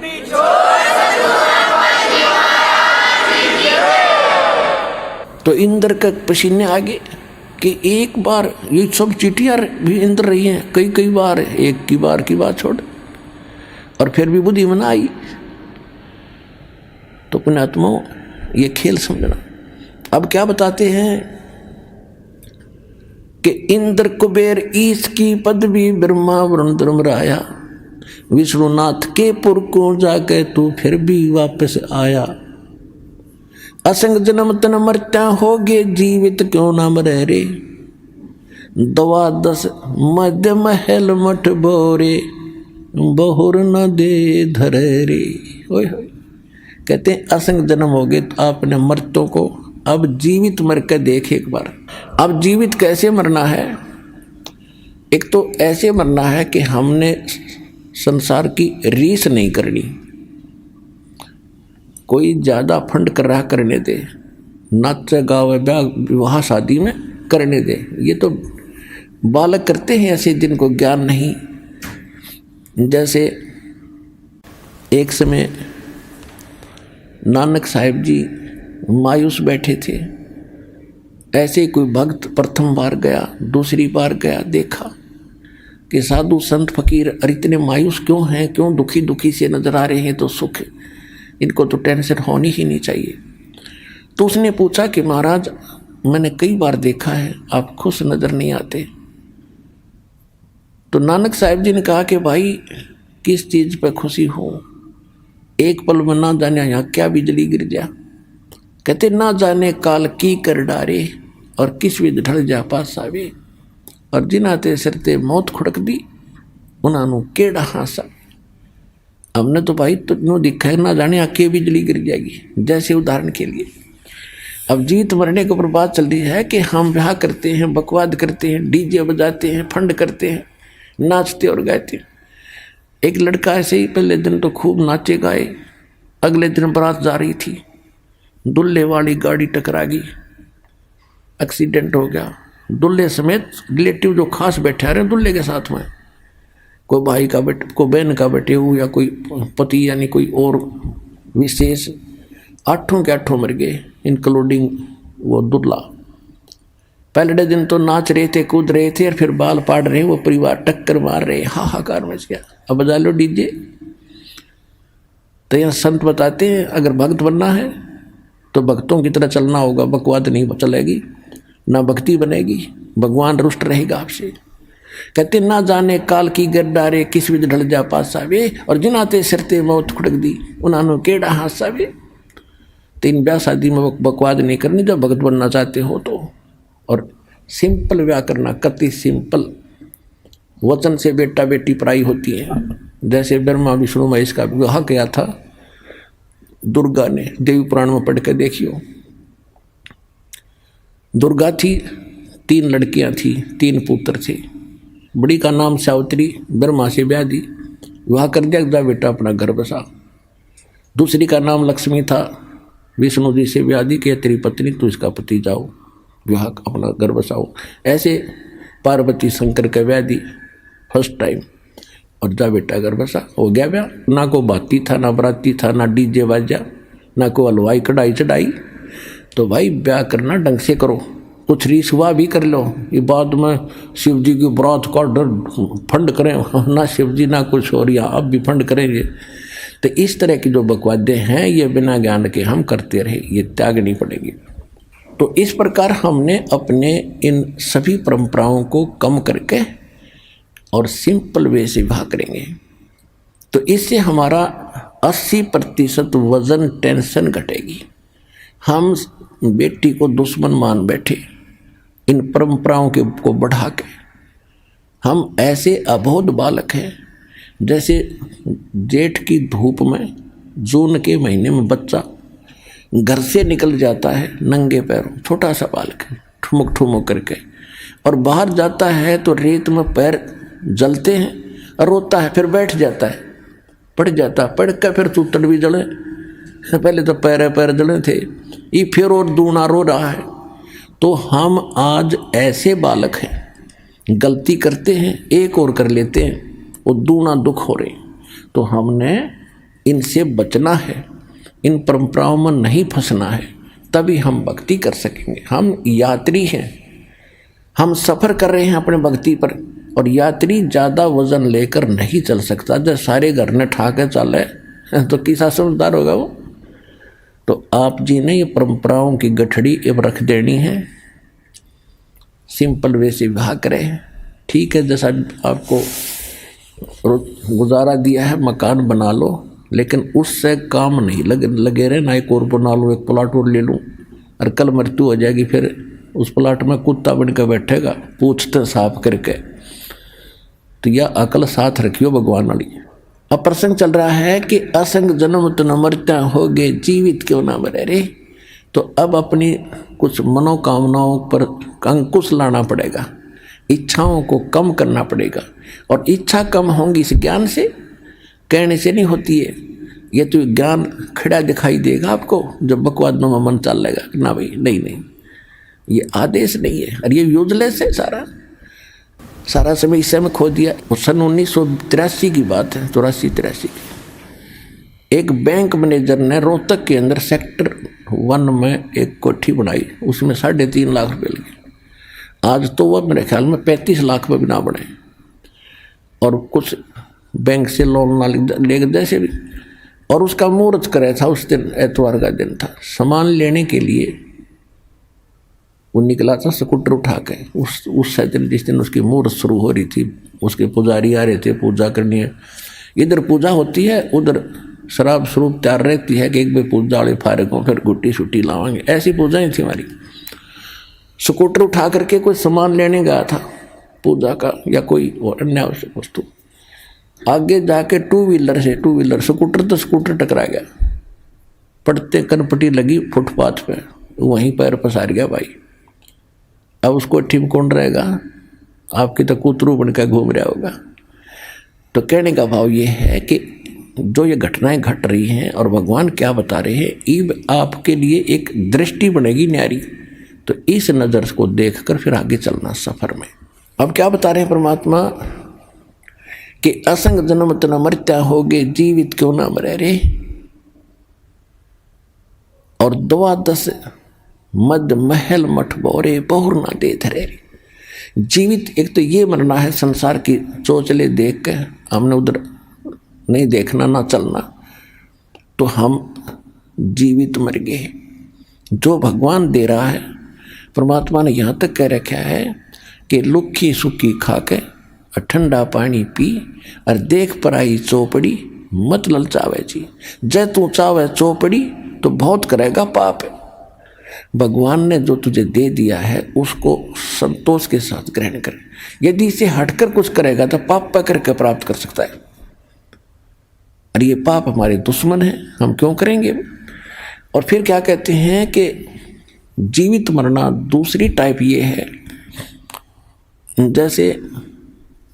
तो इंद्र का पसीने आगे कि एक बार ये सब चींटियां भी इंद्र रही हैं, कई बार, एक की बात छोड़, और फिर भी बुद्धि में ना आई। तो पुण्यात्माओं ये खेल समझना। अब क्या बताते हैं कि इंद्र कुबेर ईश की पदवी ब्रह्मा वरुण धर्मराया, विष्णुनाथ के पुर को जाके तू फिर भी वापस आया। असंग जन्म तन मरता होगे जीवित क्यों ना मरे रे, 12 मध्य महल मठ बोरे बहुर न दे धरे रे। ओए कहते हैं असंग जन्म हो गए तो आपने मर्तों को अब जीवित मर कर देख एक बार। अब जीवित कैसे मरना है एक तो ऐसे मरना है कि हमने संसार की रीस नहीं करनी, कोई ज़्यादा फंड कर रहा करने दे, नाच गावे ब्याह विवाह शादी में करने दे। ये तो बालक करते हैं ऐसे जिनको ज्ञान नहीं। जैसे एक समय नानक साहिब जी मायूस बैठे थे, ऐसे ही कोई भक्त प्रथम बार गया, दूसरी बार गया, देखा कि साधु संत फकीर इतने मायूस क्यों हैं, क्यों दुखी दुखी से नजर आ रहे हैं, तो सुख, इनको तो टेंशन होनी ही नहीं चाहिए। तो उसने पूछा कि महाराज मैंने कई बार देखा है आप खुश नजर नहीं आते। तो नानक साहिब जी ने कहा कि भाई किस चीज़ पर खुशी हो, एक पल में ना जाने यहाँ क्या बिजली गिर जा। कहते ना जाने काल की कर डारे और किस विध ढल जा पास आवे, और जिनाते सिरते मौत खुड़क दी उन्होंने केड़ा हासा। हमने तो भाई तुझे दिखा है ना जाने आके बिजली गिर जाएगी। जैसे उदाहरण के लिए अब जीत मरने के ऊपर बात चल रही है कि हम ब्याह करते हैं, बकवाद करते हैं, डीजे बजाते हैं, फंड करते हैं, नाचते और गाते। एक लड़का ऐसे ही पहले दिन तो खूब नाचे गाए, अगले दिन बारात जा रही थी, दुल्हे वाली गाड़ी टकरा गई, एक्सीडेंट हो गया। दुल्हे समेत रिलेटिव जो खास बैठे आ रहे हैं दुल्हे के साथ में, कोई भाई का बेटे, कोई बहन का बेटे हो, या कोई पति यानी कोई और विशेष, 8 के 8 मर गए इंक्लूडिंग वो दुल्हा। पहले दिन तो नाच रहे थे, कूद रहे थे, और फिर बाल पाड़ रहे, वो परिवार टक्कर मार रहे, हाहाकार मच गया। अब बजा लो डीजे। तो यहाँ संत बताते हैं अगर भक्त बनना है तो भक्तों की तरह चलना होगा, बकवाद नहीं चलेगी, ना भक्ति बनेगी, भगवान रुष्ट रहेगा आपसे। कहते ना जाने काल की गड्डारे किस विध ढल जा पास आवे, और जिनाते सिरते मौत खुड़क दी उन्होंने केड़ा हासा वे। तीन ब्याह शादी में बकवाद नहीं करनी जब भगत बनना चाहते हो तो। और सिंपल ब्याह करना, कति सिंपल। वचन से बेटा बेटी पराई होती है। जैसे ब्रह्मा विष्णु महेश का विवाह किया था दुर्गा ने, देवी पुराण में पढ़ के देखियो। दुर्गा थी, 3 लड़कियां थी, 3 पुत्र थे। बड़ी का नाम सावित्री, ब्रह्मा से ब्याह दी, विवाह कर दिया, जा बेटा अपना घर बसा। दूसरी का नाम लक्ष्मी था, विष्णु जी से ब्याह दी कि तेरी पत्नी तू इसका पति जाओ, विवाह अपना घर बसाओ। ऐसे पार्वती शंकर का ब्याह दी फर्स्ट टाइम, और जा बेटा घर बसा, हो गया ब्याह। ना को बाती था, ना बराती था, ना डीजे बाजा, ना को हलवाई कढ़ाई चढ़ाई। तो भाई ब्याह करना ढंग से करो, कुछ रीस हुआ भी कर लो। ये बाद में शिव जी की बरात का डर फंड करें, ना शिव जी ना कुछ और, यहाँ अब भी फंड करेंगे। तो इस तरह की जो बकवादे हैं ये बिना ज्ञान के हम करते रहे, ये त्यागनी पड़ेगी। तो इस प्रकार हमने अपने इन सभी परंपराओं को कम करके और सिंपल वे से विवाह करेंगे, तो इससे हमारा 80% वजन टेंशन घटेगी। हम बेटी को दुश्मन मान बैठे इन परंपराओं के को बढ़ा के। हम ऐसे अबोध बालक हैं, जैसे जेठ की धूप में जून के महीने में बच्चा घर से निकल जाता है नंगे पैरों, छोटा सा बालक ठुमक ठुमक करके, और बाहर जाता है तो रेत में पैर जलते हैं, रोता है, फिर बैठ जाता है, पड़ जाता, पड़ कर फिर चूतड़ भी जले। पहले तो पैर जले थे, ये फिर और दूना रो रहा है। तो हम आज ऐसे बालक हैं, गलती करते हैं, एक और कर लेते हैं, वो दूना दुख हो रहे। तो हमने इनसे बचना है, इन परंपराओं में नहीं फंसना है, तभी हम भक्ति कर सकेंगे। हम यात्री हैं, हम सफ़र कर रहे हैं अपने भक्ति पर, और यात्री ज़्यादा वजन लेकर नहीं चल सकता। जब सारे घर ने ठा के चले तो किसा समझदार होगा वो। तो आप जी ने ये परंपराओं की गठड़ी अब रख देनी है, सिंपल वे से विवाह करें। ठीक है, जैसा आपको गुजारा दिया है मकान बना लो, लेकिन उससे काम नहीं लगे रहे, ना एक और बना लो, एक प्लाट और ले लूँ, और कल मृत्यु हो जाएगी, फिर उस प्लाट में कुत्ता बन कर बैठेगा पूछते साफ करके। तो यह अकल साथ रखियो भगवान वाली। अब प्रसंग चल रहा है कि असंग जन्म तो न मरता हो गए, जीवित क्यों ना मरे रे। तो अब अपनी कुछ मनोकामनाओं पर अंकुश लाना पड़ेगा। इच्छाओं को कम करना पड़ेगा। और इच्छा कम होंगी इस ज्ञान से, कहने से नहीं होती है। ये तो ज्ञान खड़ा दिखाई देगा आपको जब बकवादों में मन चल लेगा ना भाई, नहीं नहीं, ये आदेश नहीं है और ये यूजलेस है। सारा समय इस समय खो दिया। सन 1983 की बात है, 84-83 की। एक बैंक मैनेजर ने रोहतक के अंदर सेक्टर 1 में एक कोठी बनाई, उसमें 3.5 लाख रुपए लगे। आज तो वह मेरे ख्याल में 35 लाख में भी ना बने, और कुछ बैंक से लोन ना ले जैसे भी। और उसका मुहूर्त करे था उस दिन, एतवार का दिन था। सामान लेने के लिए वो निकला था स्कूटर उठा के। उस दिन जिस दिन उसकी मुहूर्त शुरू हो रही थी, उसके पुजारी आ रहे थे, पूजा करनी है। इधर पूजा होती है, उधर शराब स्वरूप तैयार रहती है कि एक बार पूजा वाले फारे को फिर गुट्टी छुट्टी लावांगे। ऐसी पूजाएं थी हमारी। स्कूटर उठा करके कोई सामान लेने गया था पूजा का या कोई और अन्य आवश्यक वस्तु। आगे जाके टू व्हीलर स्कूटर टकरा गया। पड़ते कनपटी लगी फुटपाथ पे, वहीं पैर पसार गया भाई। अब उसको ठीक कौन रहेगा? आपकी तो कूतरू बनकर घूम रहा होगा। तो कहने का भाव ये है कि जो ये घटनाएं घट रही हैं और भगवान क्या बता रहे हैं, ईब आपके लिए एक दृष्टि बनेगी न्यारी। तो इस नज़र को देखकर फिर आगे चलना सफर में। अब क्या बता रहे हैं परमात्मा कि असंग जन्म तना मरत्या होगे, जीवित क्यों ना मरे रे। और 12 मद महल मठ बोरे बहुर ना दे धरे रे। जीवित एक तो ये मरना है, संसार की चोचले देख के हमने उधर नहीं देखना ना चलना, तो हम जीवित मर गए। जो भगवान दे रहा है, परमात्मा ने यहाँ तक कह रखा है कि लुक्खी सुखी खा के ठंडा पानी पी और देख पराई चौपड़ी मत ललचावे जी। जय तू चावे चौपड़ी तो बहुत करेगा पाप है। भगवान ने जो तुझे दे दिया है उसको संतोष के साथ ग्रहण कर। यदि इसे हटकर कुछ करेगा तो पाप पकड़ के प्राप्त कर सकता है, और ये पाप हमारे दुश्मन हैं, हम क्यों करेंगे। और फिर क्या कहते हैं कि जीवित मरना दूसरी टाइप ये है, जैसे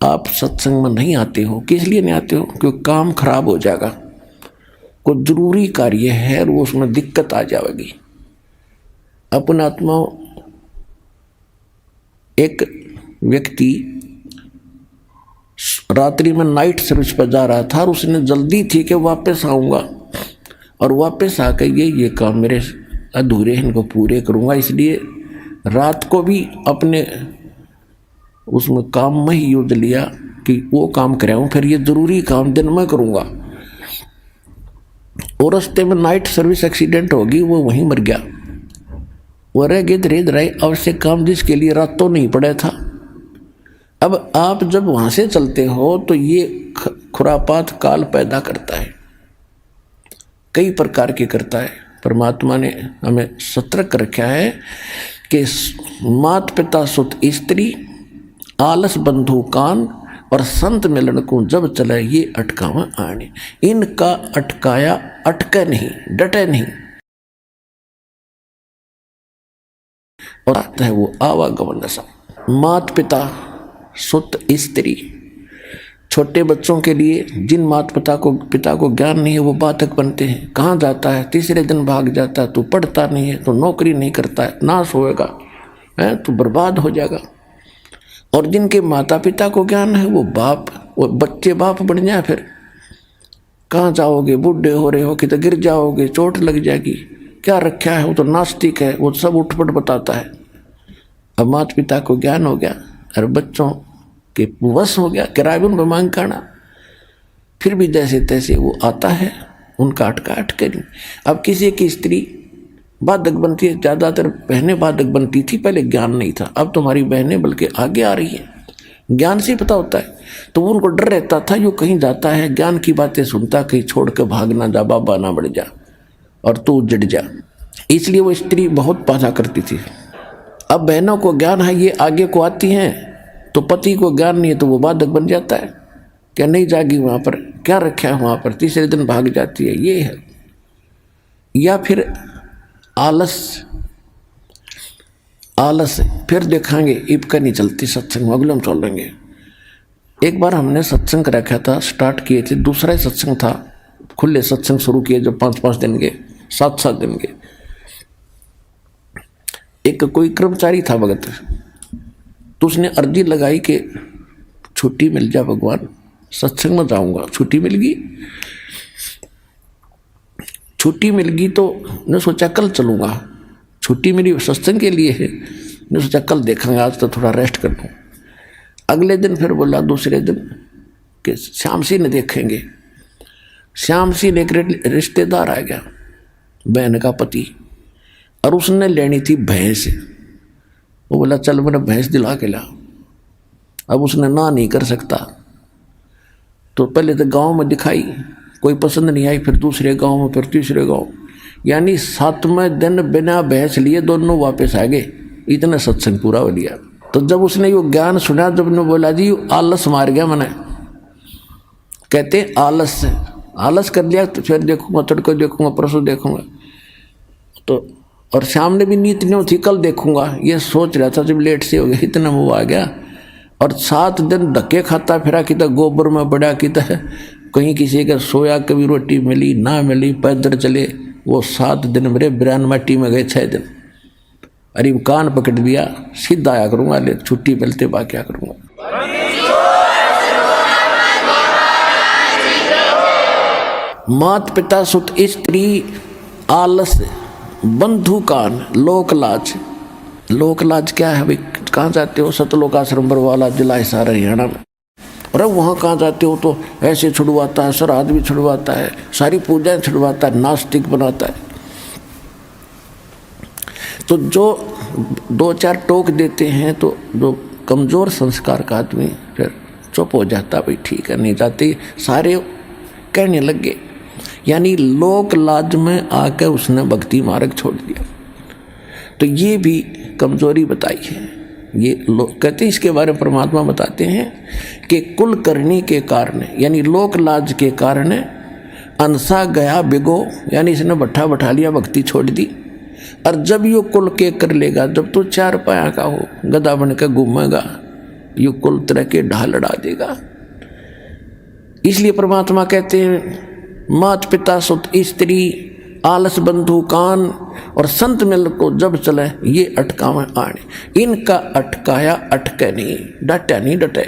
आप सत्संग में नहीं आते हो। किस लिए नहीं आते हो? क्योंकि काम खराब हो जाएगा, कोई जरूरी कार्य है और वो उसमें दिक्कत आ जाएगी। अपना आत्मा एक व्यक्ति रात्रि में नाइट सर्विस पर जा रहा था और उसने जल्दी थी कि वापस आऊँगा, और वापस आकर ये काम मेरे अधूरे हैं, इनको पूरे करूँगा। इसलिए रात को भी अपने उसमें काम में ही यूज लिया कि वो काम कराऊँ, फिर ये ज़रूरी काम दिन में करूँगा। और रास्ते में नाइट सर्विस एक्सीडेंट होगी, वो वहीं मर गया। वो रह गए धीरे धीरे आवश्यक काम जिसके लिए रातों नहीं पड़ा था। अब आप जब वहाँ से चलते हो तो ये खुरापात काल पैदा करता है, कई प्रकार के करता है। परमात्मा ने हमें सतर्क रखा है कि मात पिता सुत स्त्री आलस बंधु कान और संत मिलन को जब चले ये अटकावा आने। इनका अटकाया अटके नहीं, डटे नहीं, और आता है वो आवागमन दशा। मात पिता सुत स्त्री, छोटे बच्चों के लिए जिन माता पिता को ज्ञान नहीं है वो बाधक बनते हैं। कहाँ जाता है? तीसरे दिन भाग जाता है। तू पढ़ता नहीं है, तो नौकरी नहीं करता है, नाश होएगा, है तो बर्बाद हो जाएगा। और जिनके माता पिता को ज्ञान है वो बच्चे बाप बन जाए, फिर कहाँ जाओगे? बूढ़े हो रहे हो कि तो गिर जाओगे, चोट लग जाएगी, क्या रखा है, वो तो नास्तिक है, वो सब उठपट बताता है। अब माता पिता को ज्ञान हो गया और बच्चों के वश हो गया, किराए में मांग करना, फिर भी जैसे तैसे वो आता है, उनका अटके नहीं। अब किसी की स्त्री बाधक बनती है, ज़्यादातर बहनें बाधक बनती थी, पहले ज्ञान नहीं था। अब तुम्हारी बहनें बल्कि आगे आ रही हैं, ज्ञान से पता होता है। तो उनको डर रहता था, जो कहीं जाता है ज्ञान की बातें सुनता, कहीं छोड़ कर भाग ना जा, बाबा ना बढ़ जा और तू जड़ जा। इसलिए वो स्त्री बहुत बाधा करती थी। अब बहनों को ज्ञान है, ये आगे को आती हैं, तो पति को ज्ञान नहीं है तो वो बाधक बन जाता है। क्या नहीं जागी वहाँ पर, क्या रखा है वहाँ पर, तीसरे दिन भाग जाती है, ये है। या फिर आलस फिर देखेंगे इब का नहीं चलती सत्संग अगले हम चलेंगे। एक बार हमने सत्संग रखा था, स्टार्ट किए थे, दूसरा ही सत्संग था, खुले सत्संग शुरू किए जो 5-5 दिन के 7-7 दिन के। एक कोई कर्मचारी था भगत, तो उसने अर्जी लगाई कि छुट्टी मिल जाए भगवान, सत्संग में जाऊंगा। छुट्टी मिल गई, छुट्टी मिल गई तो ने सोचा कल चलूंगा, छुट्टी मेरी सत्संग के लिए है, ने सोचा कल देखेंगे, आज तो थोड़ा रेस्ट कर लूँ। अगले दिन फिर बोला दूसरे दिन कि श्याम सिंह ने देखेंगे। श्याम सिंह एक रिश्तेदार आ गया, बहन का पति, और उसने लेनी थी भैंस। वो बोला चल मेरा भैंस दिला के ला। अब उसने ना नहीं कर सकता, तो पहले तो गांव में दिखाई, कोई पसंद नहीं आई, फिर दूसरे गांव में, फिर तीसरे गांव, यानी 7वें दिन बिना भैंस लिए दोनों वापस आ गए। इतना सत्संग पूरा हो लिया। तो जब उसने यो ज्ञान सुना, जब ने बोला जी आलस मार गया मैंने, कहते आलस कर लिया, तो फिर देखूंगा, तड़को देखूंगा, परसों देखूंगा। तो और शाम ने भी नीत नहीं थी, कल देखूंगा, ये सोच रहा था। जब लेट से हो गया, इतना मुँह आ गया, और 7 दिन धक्के खाता फिरा, कि गोबर में बड़ा, कि कहीं किसी का सोया, कभी रोटी मिली ना मिली, पैदल चले। वो 7 दिन मेरे बिरान माटी में गए, 6 दिन। अरे कान पकड़ दिया, सीधा आया करूँगा, ले छुट्टी मिलते बा क्या करूँगा। मात पिता सुत स्त्री आलस बंधु कान लोक लाज। लोक लाज क्या है भाई? कहाँ जाते हो? सतलोक आश्रम बरवाला, जिला हिसार, हरियाणा में। अरे वहाँ कहाँ जाते हो? तो ऐसे छुड़वाता है, श्राद्ध भी छुड़वाता है, सारी पूजाएं छुड़वाता है, नास्तिक बनाता है। तो जो 2-4 टोक देते हैं, तो जो कमज़ोर संस्कार का आदमी फिर चुप हो जाता, भाई ठीक है नहीं जाते, सारे कहने लग गए। यानी लोक लाज में आकर उसने भक्ति मार्ग छोड़ दिया। तो ये भी कमजोरी बताई है। ये लोग कहते हैं, इसके बारे में परमात्मा बताते हैं कि कुल करनी के कारण, यानी लोक लाज के कारण अनसा गया बिगो, यानी इसने बैठा लिया, भक्ति छोड़ दी। और जब यो कुल के कर लेगा, जब तू 4 पाया का हो, गधा बन के घूमेगा, यो कुल तरह के ढाल लड़ा देगा। इसलिए परमात्मा कहते हैं मात पिता सुत स्त्री आलस बंधु कान, और संत मिल को जब चले ये अटकावे आने। इनका अटकाया अटके नहीं, डटे नहीं डटे।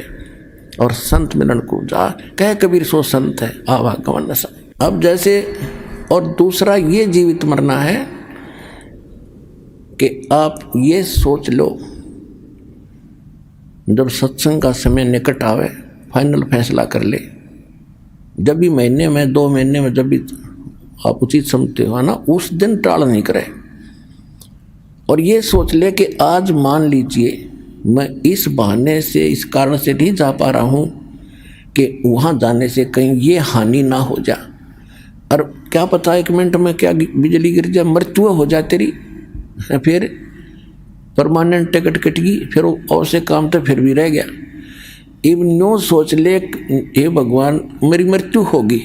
और संत मिलन को जा, कह कबीर सो संत है आवागमन नशा। अब जैसे, और दूसरा ये जीवित मरना है कि आप ये सोच लो, जब सत्संग का समय निकट आवे, फाइनल फैसला कर ले। जब भी महीने में, 2 महीने में, जब भी आप उचित समझते हो ना, उस दिन टाल नहीं करे। और ये सोच ले कि आज मान लीजिए मैं इस बहाने से, इस कारण से नहीं जा पा रहा हूँ कि वहाँ जाने से कहीं ये हानि ना हो जा। और क्या पता 1 मिनट में क्या बिजली गिर जाए, मृत्यु हो जाए तेरी, फिर परमानेंट टिकट कट गई, फिर और से काम तो फिर भी रह गया। इवन न्यू सोच ले, हे भगवान मेरी मृत्यु होगी,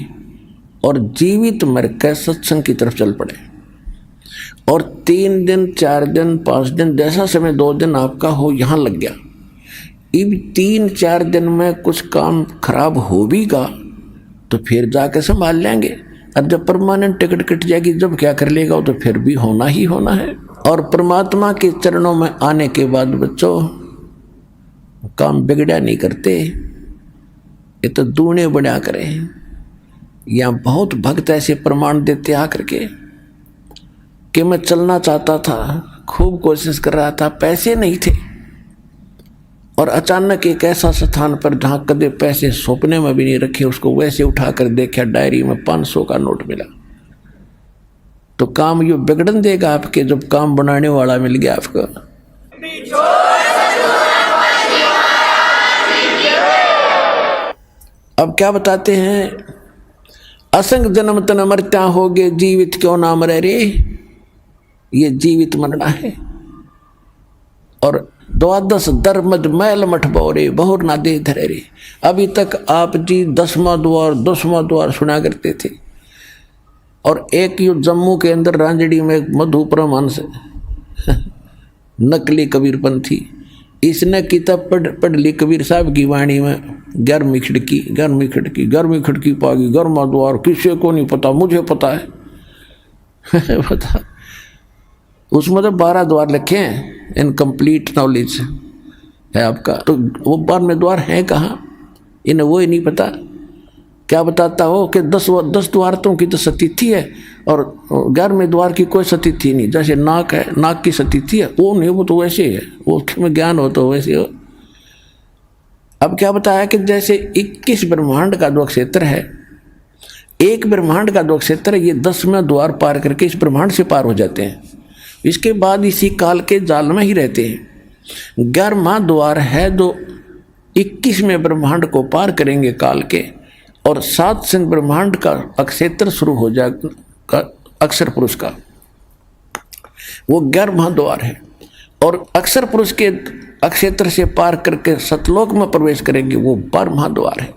और जीवित मर कर सत्संग की तरफ चल पड़े। और 3 दिन 4 दिन 5 दिन जैसा समय 2 दिन आपका हो यहाँ लग गया। इन 3-4 दिन में कुछ काम खराब हो भी गा तो फिर जाके संभाल लेंगे। और जब परमानेंट टिकट कट जाएगी, जब क्या कर लेगा, तो फिर भी होना ही होना है। और परमात्मा के चरणों में आने के बाद बच्चों काम बिगड़ा नहीं करते, ये तो दूने बढ़ा करें। या बहुत भक्त ऐसे प्रमाण देते आकर के कि मैं चलना चाहता था, खूब कोशिश कर रहा था, पैसे नहीं थे, और अचानक एक ऐसा स्थान पर जहाँ कदे पैसे सपने में भी नहीं रखे, उसको वैसे उठा कर देखा, डायरी में 500 का नोट मिला। तो काम यो बिगड़न देगा आपके, जब काम बनाने वाला मिल गया आपको। अब क्या बताते हैं, असंग जन्म तन मरत्या होगे, जीवित क्यों ना मरे रे। ये जीवित मरना है। और 12 दरमद मैल मठ बोरे, बहुर ना दे धरे रे। अभी तक आप जी 10वां द्वार सुना करते थे। और एक यू जम्मू के अंदर रांजड़ी में मधु परमहंस नकली कबीरपंथी। इसने किताब पढ़ ली कबीर साहब की वाणी में, 11वीं खिड़की पागी गर्मा द्वार, किसी को नहीं पता, मुझे पता है। पता उसमें तो 12 द्वार लिखे हैं, इनकम्प्लीट नॉलेज है आपका। तो वो 12वें द्वार हैं कहाँ, इन्हें वो ही नहीं पता। क्या बताता हो कि 10 द्वारतों की तो सतिथि है और 11वें द्वार की कोई सतिथि नहीं। जैसे नाक है, नाक की सतिथि है, वो नहीं, वो तो वैसे ही है, वो में ज्ञान हो तो वैसे हो। अब क्या बताया कि जैसे 21 ब्रह्मांड का जो क्षेत्र है, एक ब्रह्मांड का जो क्षेत्र है, ये 10वें द्वार पार करके इस ब्रह्मांड से पार हो जाते हैं। इसके बाद इसी काल के जाल में ही रहते हैं। 11वां द्वार है जो 21वें ब्रह्मांड को पार करेंगे काल के, और 7 संग ब्रह्मांड का अक्षेत्र शुरू हो जाएगा, अक्षर पुरुष का, वो 11वां द्वार है। और अक्षर पुरुष के अक्षेत्र से पार करके सतलोक में प्रवेश करेंगे, वो 12वां द्वार है।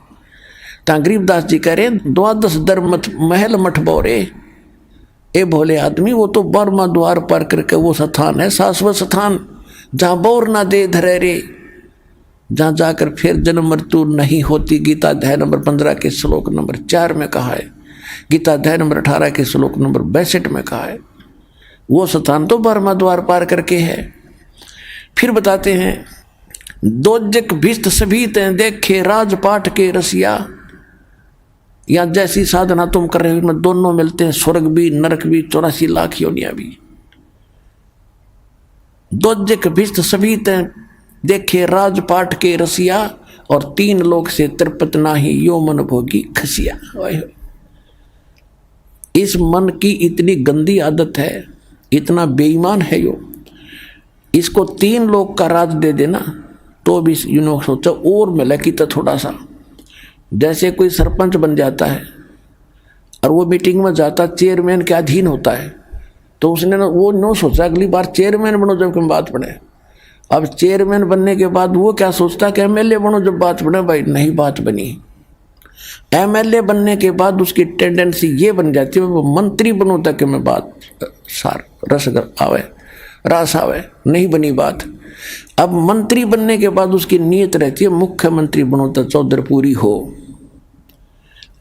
ता गरीबदास जी कह रहे, 12 दर महल मठ बोरे, ए भोले आदमी, वो तो 12वां द्वार पार करके वो स्थान है, शाश्वत स्थान, जहाँ बोर ना दे धरे रे, जहाँ जाकर फिर जन्म मृत्यु नहीं होती। गीता अध्याय नंबर 15 के श्लोक नंबर 4 में कहा है, गीता अध्याय नंबर 18 के श्लोक नंबर 62 में कहा है। वो स्थान तो 12वां द्वार पार करके है। फिर बताते हैं, दोजक भिस्त सभी तें देखे राजपाट के रसिया, या जैसी साधना तुम कर रहे हो में दोनों मिलते हैं, स्वर्ग भी नरक भी 84 लाख योनियां भी। दोजक भिस्त सभी तें देखे राजपाट के रसिया, और 3 लोक से तृप्त नाही यो मन भोगी खसिया। इस मन की इतनी गंदी आदत है, इतना बेईमान है यो, इसको 3 लोक का राज दे देना तो भी यूनो सोचा और मिला कि तो थोड़ा सा। जैसे कोई सरपंच बन जाता है और वो मीटिंग में जाता, चेयरमैन के अधीन होता है, तो उसने वो नो सोचा अगली बार चेयरमैन बनो जब कम बात पड़े। अब चेयरमैन बनने के बाद वो क्या सोचता कि एमएलए बनो जब बात बने, भाई नहीं बात बनी। एमएलए बनने के बाद उसकी टेंडेंसी ये बन जाती है वो मंत्री बनो तक मैं बात सार रस आवे, नहीं बनी बात। अब मंत्री बनने के बाद उसकी नीयत रहती है मुख्यमंत्री बनो तो चौधर पूरी हो,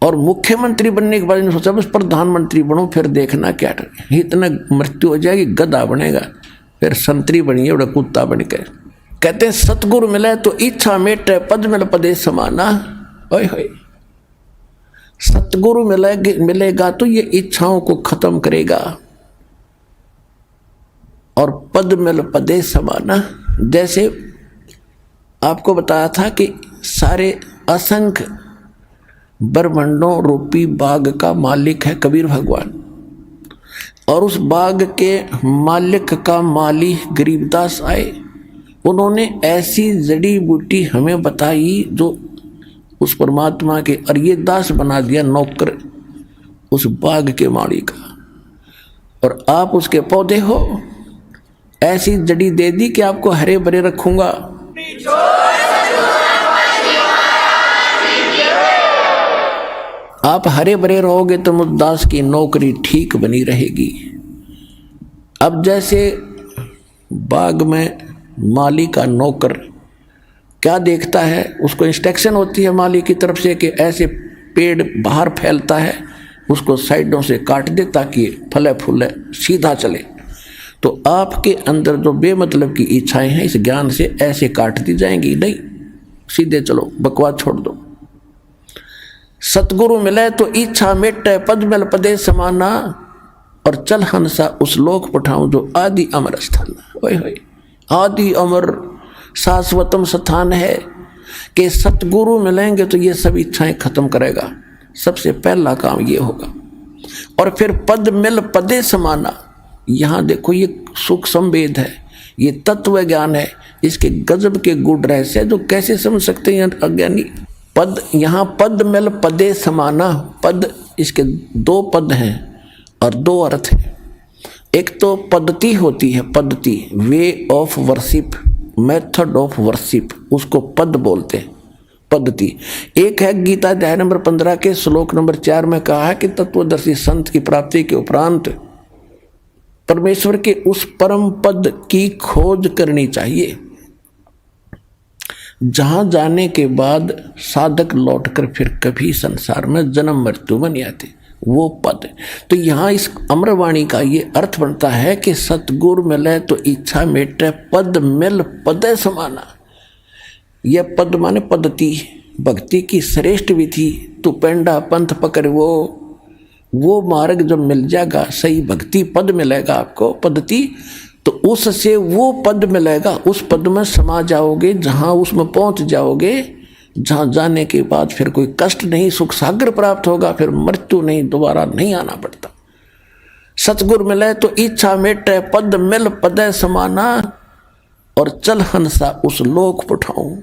और मुख्यमंत्री बनने के बाद इन्होंने सोचा बस प्रधानमंत्री बनो, फिर देखना क्या इतना मृत्यु हो जाएगी, गधा बनेगा, फिर संतरी बनिए बड़ा कुत्ता बन के। कहते हैं सतगुरु मिले तो इच्छा मेटे पद मिल पदे समाना। ओए होए, सतगुरु मिलेगा तो ये इच्छाओं को खत्म करेगा, और पद मिल पदे समाना। जैसे आपको बताया था कि सारे असंख्य ब्रह्मांडों रूपी बाग का मालिक है कबीर भगवान, और उस बाग के मालिक का माली गरीबदास आए। उन्होंने ऐसी जड़ी बूटी हमें बताई जो उस परमात्मा के, और ये दास बना दिया नौकर उस बाग के माली का, और आप उसके पौधे हो। ऐसी जड़ी दे दी कि आपको हरे भरे रखूंगा। आप हरे भरे रहोगे तो मुद्दास की नौकरी ठीक बनी रहेगी। अब जैसे बाग में माली का नौकर क्या देखता है, उसको इंस्ट्रक्शन होती है माली की तरफ से कि ऐसे पेड़ बाहर फैलता है, उसको साइडों से काट दे ताकि फले फूले सीधा चले। तो आपके अंदर जो बेमतलब की इच्छाएं हैं इस ज्ञान से ऐसे काट दी जाएंगी, नहीं सीधे चलो, बकवास छोड़ दो। सतगुरु मिले तो इच्छा मेटे पद मिल पदे समाना, और चल हंसा उस लोक पठाऊं जो आदि अमर स्थान। ओए होए, आदि अमर शाश्वतम स्थान है कि सतगुरु मिलेंगे तो ये सब इच्छाएं खत्म करेगा। सबसे पहला काम ये होगा। और फिर पद मिल पदे समाना, यहाँ देखो ये सुख संवेद है, ये तत्व ज्ञान है, इसके गजब के गुण रहस्य जो कैसे समझ सकते हैं अज्ञानी। पद, यहाँ पद मिल पदे समाना, पद इसके 2 पद हैं और 2 अर्थ हैं। एक तो पद्धति होती है, पद्धति way of worship, method of worship, उसको पद बोलते हैं, पद्धति। एक है गीता अध्याय नंबर 15 के श्लोक नंबर 4 में कहा है कि तत्वदर्शी संत की प्राप्ति के उपरांत परमेश्वर के उस परम पद की खोज करनी चाहिए, जहां जाने के बाद साधक लौटकर फिर कभी संसार में जन्म मृत्यु में नहीं आते, वो पद। तो यहाँ इस अमरवाणी का ये अर्थ बनता है कि सतगुरु मिले तो इच्छा मेटे, पद मिल पदे समाना। यह पद माने पद्धति, भक्ति की श्रेष्ठ विधि। तू पेंडा पंथ पकड़, वो मार्ग जब मिल जाएगा, सही भक्ति पद मिलेगा आपको, पद्धति, तो उससे वो पद मिलेगा, उस पद में समा जाओगे, जहाँ उसमें पहुँच जाओगे, जहाँ जाने के बाद फिर कोई कष्ट नहीं, सुख सागर प्राप्त होगा, फिर मृत्यु नहीं, दोबारा नहीं आना पड़ता। सतगुरु मिले तो इच्छा मेटे, पद मिल पदे समाना, और चल हंसा उस लोक पठाऊं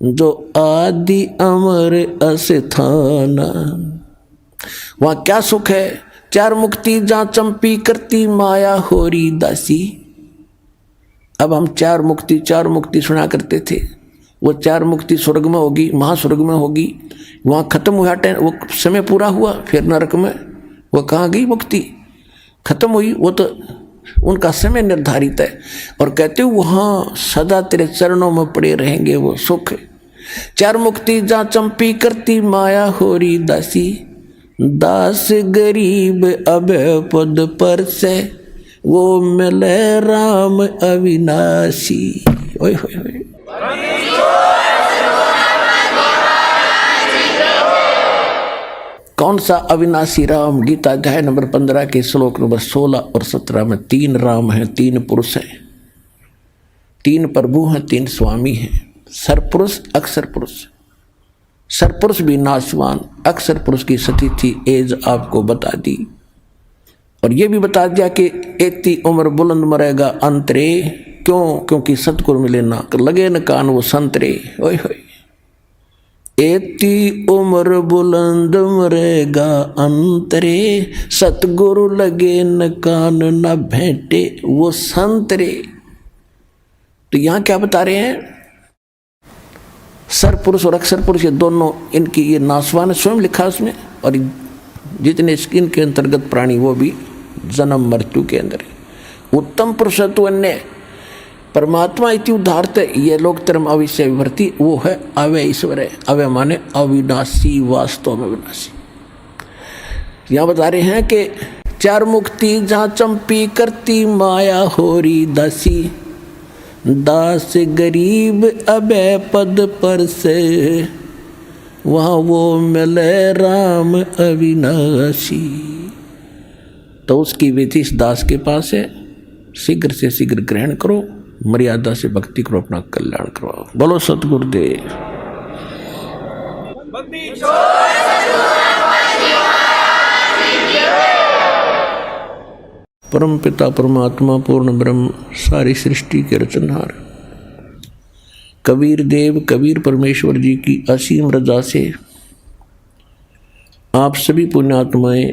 जो आदि अमर अस्थाना। वहां क्या सुख है? चार मुक्ति जहां चंपी करती माया होरी दासी। अब हम चार मुक्ति सुना करते थे, वो चार मुक्ति स्वर्ग में होगी, महास्वर्ग में होगी, वहां खत्म हुआ, वो समय पूरा हुआ, फिर नरक में वो कहाँ गई? मुक्ति खत्म हुई, वो तो उनका समय निर्धारित है। और कहते हो वहां सदा तेरे चरणों में पड़े रहेंगे, वो सुख। चार मुक्ति जहाँ चंपी करती माया होरी दासी, दास गरीब अब पद पर से, वो मिले राम अविनाशी। ओए होए होए। कौन सा अविनाशी राम? गीता अध्याय नंबर 15 के श्लोक नंबर 16 और 17 में 3 राम हैं, 3 पुरुष हैं, 3 प्रभु हैं, 3 स्वामी हैं। सरपुरुष, अक्षर पुरुष। सरपुरुष भी नाशवान, अक्षर पुरुष की स्थिति एज आपको बता दी, और ये भी बता दिया कि एती उम्र बुलंद मरेगा अंतरे। क्यों? क्योंकि सतगुरु मिले ना लगे न कान वो संतरे। ओए होए। एती उम्र बुलंद मरेगा अंतरे, सतगुरु लगे न कान न भेंटे वो संतरे। तो यहां क्या बता रहे हैं? सरपुरुष और अक्षर पुरुष ये दोनों, इनकी ये नासवान स्वयं लिखा उसमें, और जितने इनके अंतर्गत प्राणी वो भी जन्म मृत्यु के अंदर है। उत्तम पुरुषत्व अन्य परमात्मा इति उदाहरत, ये लोग term अविषय विभर्ति, वो है अव्यय ईश्वर है। अव्यय माने अविनाशी, वास्तव में विनाशी। यहाँ बता रहे हैं कि चार मुक्ति जहाँ चंपी करती माया होरी दासी, दास गरीब अभय पद पर से, वहाँ वो मिले राम अविनाशी। तो उसकी विधि इस दास के पास है, शीघ्र से शीघ्र ग्रहण करो, मर्यादा से भक्ति करो, अपना कल्याण करवाओ। बोलो सतगुरुदेव। परम पिता परमात्मा पूर्ण ब्रह्म सारी सृष्टि के रचनहार कबीर देव कबीर परमेश्वर जी की असीम रजा से आप सभी पुण्यात्माएं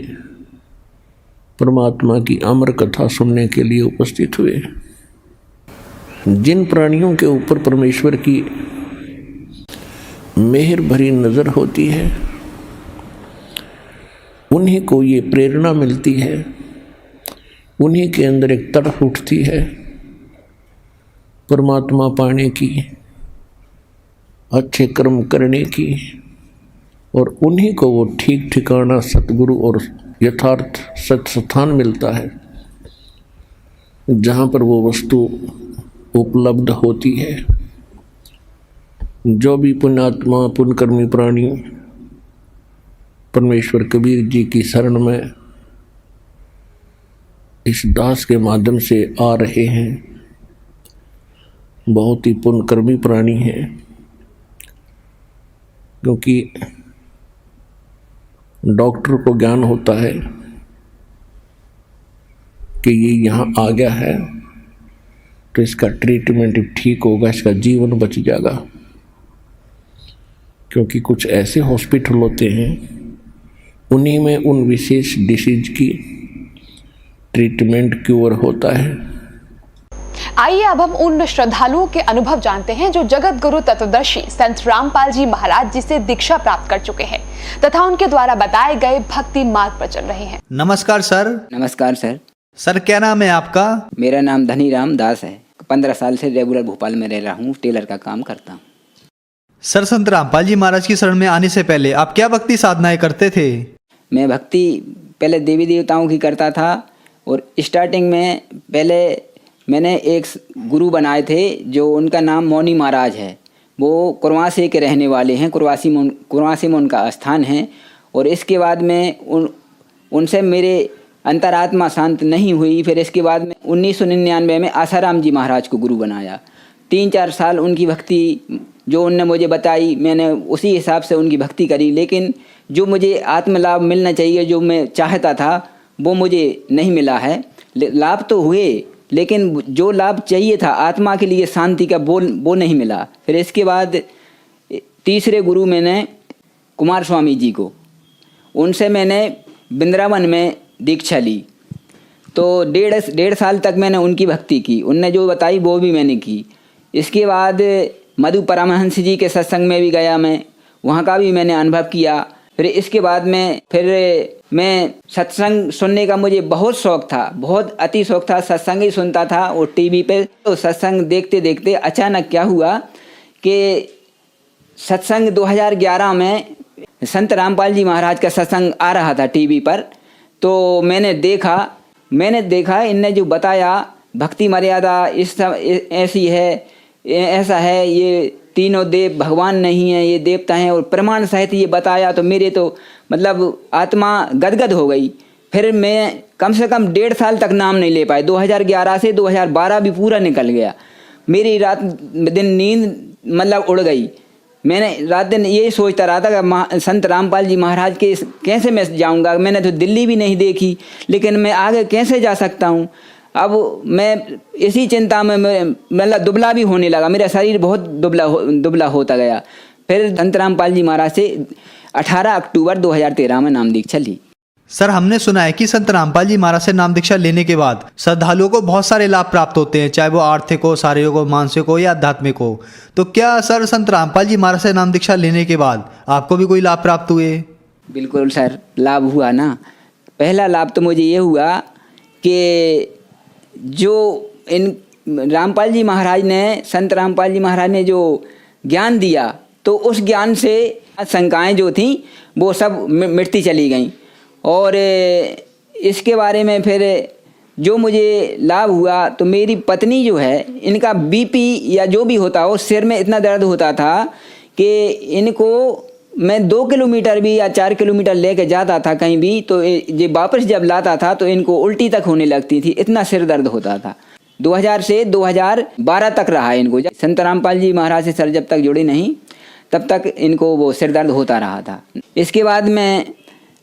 परमात्मा की अमर कथा सुनने के लिए उपस्थित हुए। जिन प्राणियों के ऊपर परमेश्वर की मेहर भरी नज़र होती है, उन्हीं को ये प्रेरणा मिलती है, उन्हीं के अंदर एक तड़प उठती है परमात्मा पाने की, अच्छे कर्म करने की, और उन्हीं को वो ठीक ठिकाना सतगुरु और यथार्थ सत्स्थान मिलता है, जहाँ पर वो वस्तु उपलब्ध होती है। जो भी पुण्यात्मा पुण्यकर्मी प्राणी परमेश्वर कबीर जी की शरण में इस दास के माध्यम से आ रहे हैं, बहुत ही पुण्यकर्मी प्राणी हैं, क्योंकि डॉक्टर को ज्ञान होता है कि ये यहाँ आ गया है तो इसका ट्रीटमेंट ठीक होगा, इसका जीवन बच जाएगा। क्योंकि कुछ ऐसे हॉस्पिटल होते हैं, उन्हीं में उन विशेष डिसीज की ट्रीटमेंट क्योर होता है। आइए अब हम उन श्रद्धालुओं के अनुभव जानते हैं जो जगत गुरु तत्वदर्शी संत रामपाल जी महाराज जी से दीक्षा प्राप्त कर चुके हैं तथा उनके द्वारा बताए गए भक्ति मार्ग पर चल रहे हैं। नमस्कार सर। नमस्कार सर। सर क्या नाम है आपका? मेरा नाम धनीराम दास है। 15 साल से रेगुलर भोपाल में रह रहा हूँ, टेलर का काम करता हूँ। सर संत रामपाल जी महाराज की शरण में आने से पहले आप क्या भक्ति साधनाएं करते थे? मैं भक्ति पहले देवी देवताओं की करता था और स्टार्टिंग में पहले मैंने एक गुरु बनाए थे जो उनका नाम मौनी महाराज है। वो कुरवासे के रहने वाले हैं, कुरवासे में उनका स्थान है। और इसके बाद में उनसे मेरे अंतरात्मा शांत नहीं हुई। फिर इसके बाद में 1999 में आसाराम जी महाराज को गुरु बनाया। 3-4 साल उनकी भक्ति जो उनने मुझे बताई, मैंने उसी हिसाब से उनकी भक्ति करी। लेकिन जो मुझे आत्मलाभ मिलना चाहिए, जो मैं चाहता था, वो मुझे नहीं मिला है। लाभ तो हुए, लेकिन जो लाभ चाहिए था आत्मा के लिए शांति का, वो नहीं मिला। फिर इसके बाद तीसरे गुरु मैंने कुमार स्वामी जी को, उनसे मैंने वृंदावन में दीक्षा ली। तो 1.5 साल तक मैंने उनकी भक्ति की, उनने जो बताई वो भी मैंने की। इसके बाद मधु परमहंस जी के सत्संग में भी गया मैं, वहाँ का भी मैंने अनुभव किया। फिर इसके बाद में मैं सत्संग सुनने का मुझे बहुत शौक़ था, बहुत अति शौक़ था। सत्संग ही सुनता था और टीवी पे। तो सत्संग देखते देखते अचानक क्या हुआ कि सत्संग 2011 में संत रामपाल जी महाराज का सत्संग आ रहा था टीवी पर। तो मैंने देखा इनने जो बताया भक्ति मर्यादा ऐसी है, ऐसा है, ये तीनों देव भगवान नहीं है, ये देवता हैं, और प्रमाण सहित ये बताया। तो मेरे तो मतलब आत्मा गदगद हो गई। फिर मैं कम से कम 1.5 साल तक नाम नहीं ले पाए। 2011 से 2012 भी पूरा निकल गया। मेरी रात दिन नींद मतलब उड़ गई। मैंने रात दिन यही सोचता रहा था कि संत रामपाल जी महाराज के कैसे मैं जाऊंगा। मैंने तो दिल्ली भी नहीं देखी, लेकिन मैं आगे कैसे जा सकता हूँ। अब मैं इसी चिंता में मतलब दुबला भी होने लगा, मेरा शरीर बहुत दुबला होता गया। फिर संत रामपाल जी महाराज से 18 अक्टूबर 2013 में नाम दीक्षा ली। सर हमने सुना है कि संत रामपाल जी महाराज से नाम दीक्षा लेने के बाद श्रद्धालुओं को बहुत सारे लाभ प्राप्त होते हैं, चाहे वो आर्थिक हो, शारीरिक हो, मानसिक हो या आध्यात्मिक हो। तो क्या सर संत रामपाल जी महाराज से नाम दीक्षा लेने के बाद आपको भी कोई लाभ प्राप्त हुए? बिल्कुल सर, लाभ हुआ ना। पहला लाभ तो मुझे ये हुआ कि जो इन रामपाल जी महाराज ने, संत रामपाल जी महाराज ने जो ज्ञान दिया, तो उस ज्ञान से शंकाएँ जो थीं वो सब मिटती चली गईं। और इसके बारे में फिर जो मुझे लाभ हुआ, तो मेरी पत्नी जो है, इनका बीपी या जो भी होता हो, सिर में इतना दर्द होता था कि इनको मैं 2 किलोमीटर भी या 4 किलोमीटर लेके जाता था कहीं भी, तो ये वापस जब लाता था तो इनको उल्टी तक होने लगती थी, इतना सिर दर्द होता था। 2000 से 2012 तक रहा इनको। संत रामपाल जी महाराज से सर जब तक जुड़े नहीं, तब तक इनको वो सिर दर्द होता रहा था। इसके बाद में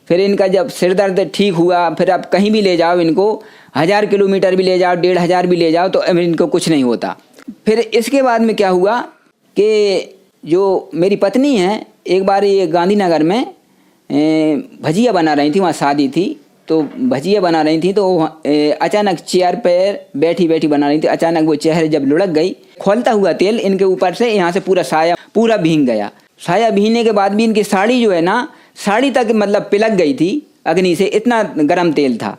फिर इनका जब सिर दर्द ठीक हुआ, फिर आप कहीं भी ले जाओ इनको, 1000 किलोमीटर भी ले जाओ, 1500 भी ले जाओ, तो अब इनको कुछ नहीं होता। फिर इसके बाद में क्या हुआ कि जो मेरी पत्नी है, एक बार ये गांधीनगर में भजिया बना रही थी, वहाँ शादी थी, तो भजिया बना रही थी, तो अचानक चेयर पर बैठी बैठी बना रही थी। अचानक वो चेहरे जब लुढ़क गई, खोलता हुआ तेल इनके ऊपर से यहाँ से पूरा साया पूरा भीग गया। साया भीगने के बाद भी इनकी साड़ी जो है ना, साड़ी तक मतलब पिलक गई थी अग्नि से, इतना गर्म तेल था।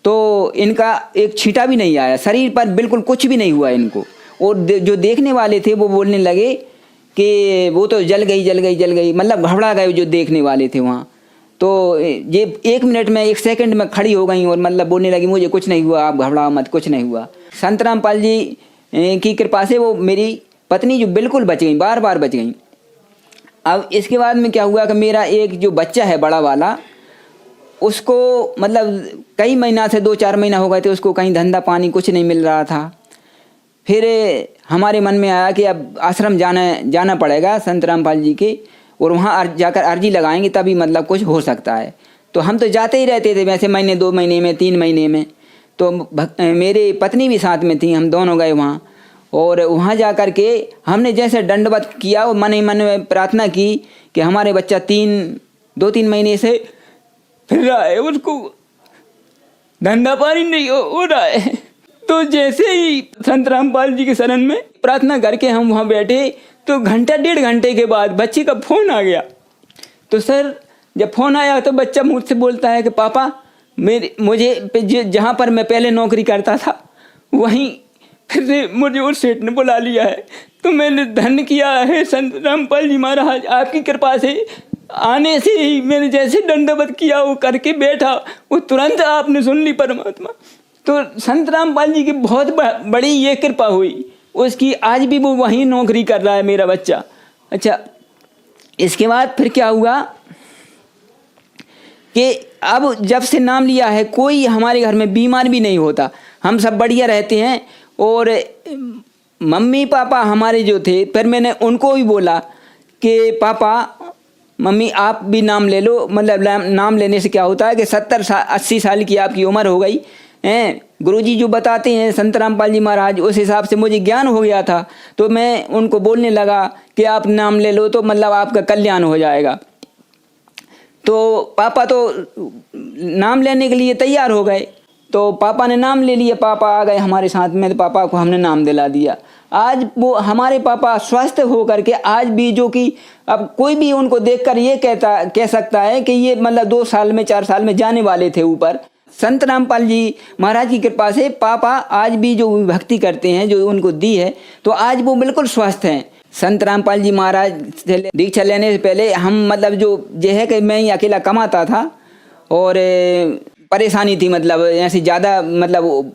तो इनका एक छींटा भी नहीं आया, शरीर पर बिल्कुल कुछ भी नहीं हुआ इनको। और जो देखने वाले थे वो बोलने लगे कि वो तो जल गई, मतलब घबरा गए जो देखने वाले थे वहाँ। तो ये 1 मिनट में 1 सेकंड में खड़ी हो गई और मतलब बोलने लगी, मुझे कुछ नहीं हुआ, आप घबराओ मत, कुछ नहीं हुआ। संत रामपाल जी की कृपा से वो मेरी पत्नी जो बिल्कुल बच गई, बार बच गई। अब इसके बाद में क्या हुआ कि मेरा एक जो बच्चा है बड़ा वाला, उसको मतलब कई महीना से 2-4 महीना हो गए थे, उसको कहीं धंधा पानी कुछ नहीं मिल रहा था। फिर हमारे मन में आया कि अब आश्रम जाना पड़ेगा संत रामपाल जी के, और वहाँ जाकर अर्जी लगाएंगे तभी मतलब कुछ हो सकता है। तो हम तो जाते ही रहते थे वैसे, महीने 2 महीने में 3 महीने में। तो मेरी पत्नी भी साथ में थी, हम दोनों गए वहाँ। और वहाँ जा कर के हमने जैसे दंडवत किया और मन ही मन में प्रार्थना की कि हमारे बच्चा 2-3 महीने से फिर रहा है, उसको धंधा पानी नहीं हो रहा है। तो जैसे ही संत रामपाल जी के शरण में प्रार्थना करके हम वहाँ बैठे, तो घंटा 1.5 घंटे के बाद बच्चे का फ़ोन आ गया। तो सर जब फ़ोन आया तो बच्चा मुझसे बोलता है कि पापा मुझे जहाँ पर मैं पहले नौकरी करता था वहीं फिर से मुझे उस सेठ ने बुला लिया है। तो मैंने धन्य किया है संत रामपाल जी महाराज, आपकी कृपा से आने से ही मैंने जैसे दंडवत किया वो करके बैठा, वो तुरंत आपने सुन ली परमात्मा। तो संत रामपाल जी की बहुत बड़ी ये कृपा हुई उसकी, आज भी वो वहीं नौकरी कर रहा है मेरा बच्चा। अच्छा, इसके बाद फिर क्या हुआ कि अब जब से नाम लिया है कोई हमारे घर में बीमार भी नहीं होता, हम सब बढ़िया रहते हैं। और मम्मी पापा हमारे जो थे, फिर मैंने उनको भी बोला कि पापा मम्मी आप भी नाम ले लो, मतलब नाम लेने से क्या होता है कि 70-80 साल की आपकी उम्र हो गई हैं, गुरुजी जो बताते हैं संत रामपाल जी महाराज, उस हिसाब से मुझे ज्ञान हो गया था। तो मैं उनको बोलने लगा कि आप नाम ले लो तो मतलब आपका कल्याण हो जाएगा। तो पापा तो नाम लेने के लिए तैयार हो गए, तो पापा ने नाम ले लिया, पापा आ गए हमारे साथ में, तो पापा को हमने नाम दिला दिया। आज वो हमारे पापा स्वस्थ हो करके आज भी, जो कि अब कोई भी उनको देखकर ये कह सकता है कि ये मतलब 2 साल में 4 साल में जाने वाले थे ऊपर। संत रामपाल जी महाराज की कृपा से पापा आज भी जो भक्ति करते हैं जो उनको दी है, तो आज वो बिल्कुल स्वस्थ हैं। संत रामपाल जी महाराज से दीक्षा लेने से पहले हम मतलब जो है कि मैं ही अकेला कमाता था और परेशानी थी, मतलब ऐसी ज़्यादा मतलब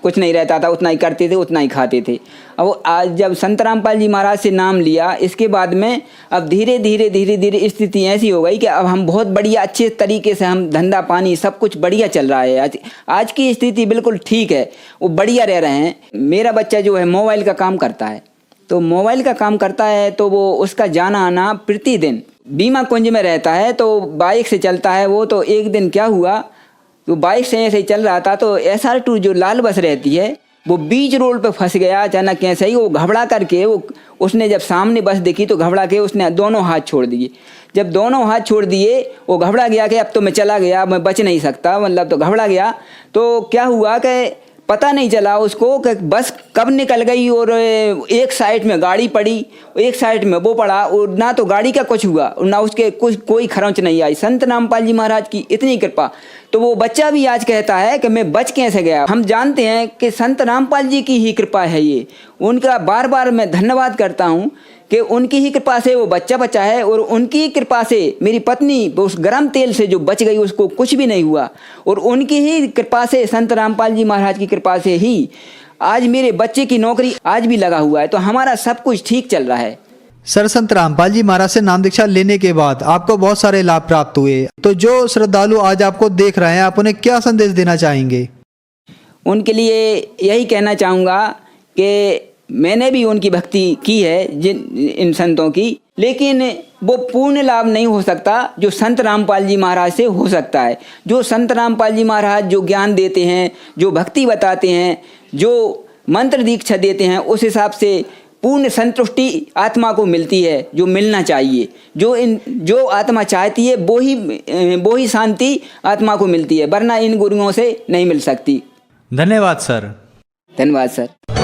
कुछ नहीं रहता था, उतना ही करते थे उतना ही खाते थे। अब आज जब संत रामपाल जी महाराज से नाम लिया, इसके बाद में अब धीरे धीरे स्थिति ऐसी हो गई कि अब हम बहुत बढ़िया अच्छे तरीके से हम धंधा पानी सब कुछ बढ़िया चल रहा है। आज की स्थिति बिल्कुल ठीक है, वो बढ़िया रह रहे हैं। मेरा बच्चा जो है मोबाइल का काम करता है, तो मोबाइल का काम करता है तो वो उसका जाना आना प्रतिदिन बीमा कुंज में रहता है, तो बाइक से चलता है वो। तो एक दिन क्या हुआ, तो बाइक से ऐसे ही चल रहा था, तो SR2 जो लाल बस रहती है वो बीच रोड पे फंस गया अचानक। कैसे ही वो घबरा करके उसने जब सामने बस देखी तो घबरा के उसने दोनों हाथ छोड़ दिए। जब दोनों हाथ छोड़ दिए वो घबरा गया कि अब तो मैं चला गया, मैं बच नहीं सकता, मतलब तो घबरा गया। तो क्या हुआ कि पता नहीं चला उसको कि बस कब निकल गई और एक साइड में गाड़ी पड़ी, एक साइड में वो पड़ा, और ना तो गाड़ी का कुछ हुआ ना उसके कोई खरोंच नहीं आई। संत रामपाल जी महाराज की इतनी कृपा। तो वो बच्चा भी आज कहता है कि मैं बच कैसे गया। हम जानते हैं कि संत रामपाल जी की ही कृपा है ये, उनका बार बार मैं धन्यवाद करता हूँ कि उनकी ही कृपा से वो बच्चा बचा है, और उनकी ही कृपा से मेरी पत्नी उस गर्म तेल से जो बच गई उसको कुछ भी नहीं हुआ, और उनकी ही कृपा से संत रामपाल जी महाराज की कृपा से ही आज मेरे बच्चे की नौकरी आज भी लगा हुआ है। तो हमारा सब कुछ ठीक चल रहा है। सर, संत रामपाल जी महाराज से नाम दीक्षा लेने के बाद आपको बहुत सारे लाभ प्राप्त हुए, तो जो श्रद्धालु आज आपको देख रहे हैं आप उन्हें क्या संदेश देना चाहेंगे? उनके लिए यही कहना चाहूँगा कि मैंने भी उनकी भक्ति की है इन संतों की, लेकिन वो पूर्ण लाभ नहीं हो सकता जो संत रामपाल जी महाराज से हो सकता है। जो संत रामपाल जी महाराज जो ज्ञान देते हैं, जो भक्ति बताते हैं, जो मंत्र दीक्षा देते हैं, उस हिसाब से पूर्ण संतुष्टि आत्मा को मिलती है जो मिलना चाहिए। जो आत्मा चाहती है वो ही शांति आत्मा को मिलती है, वरना इन गुरुओं से नहीं मिल सकती। धन्यवाद सर। धन्यवाद सर।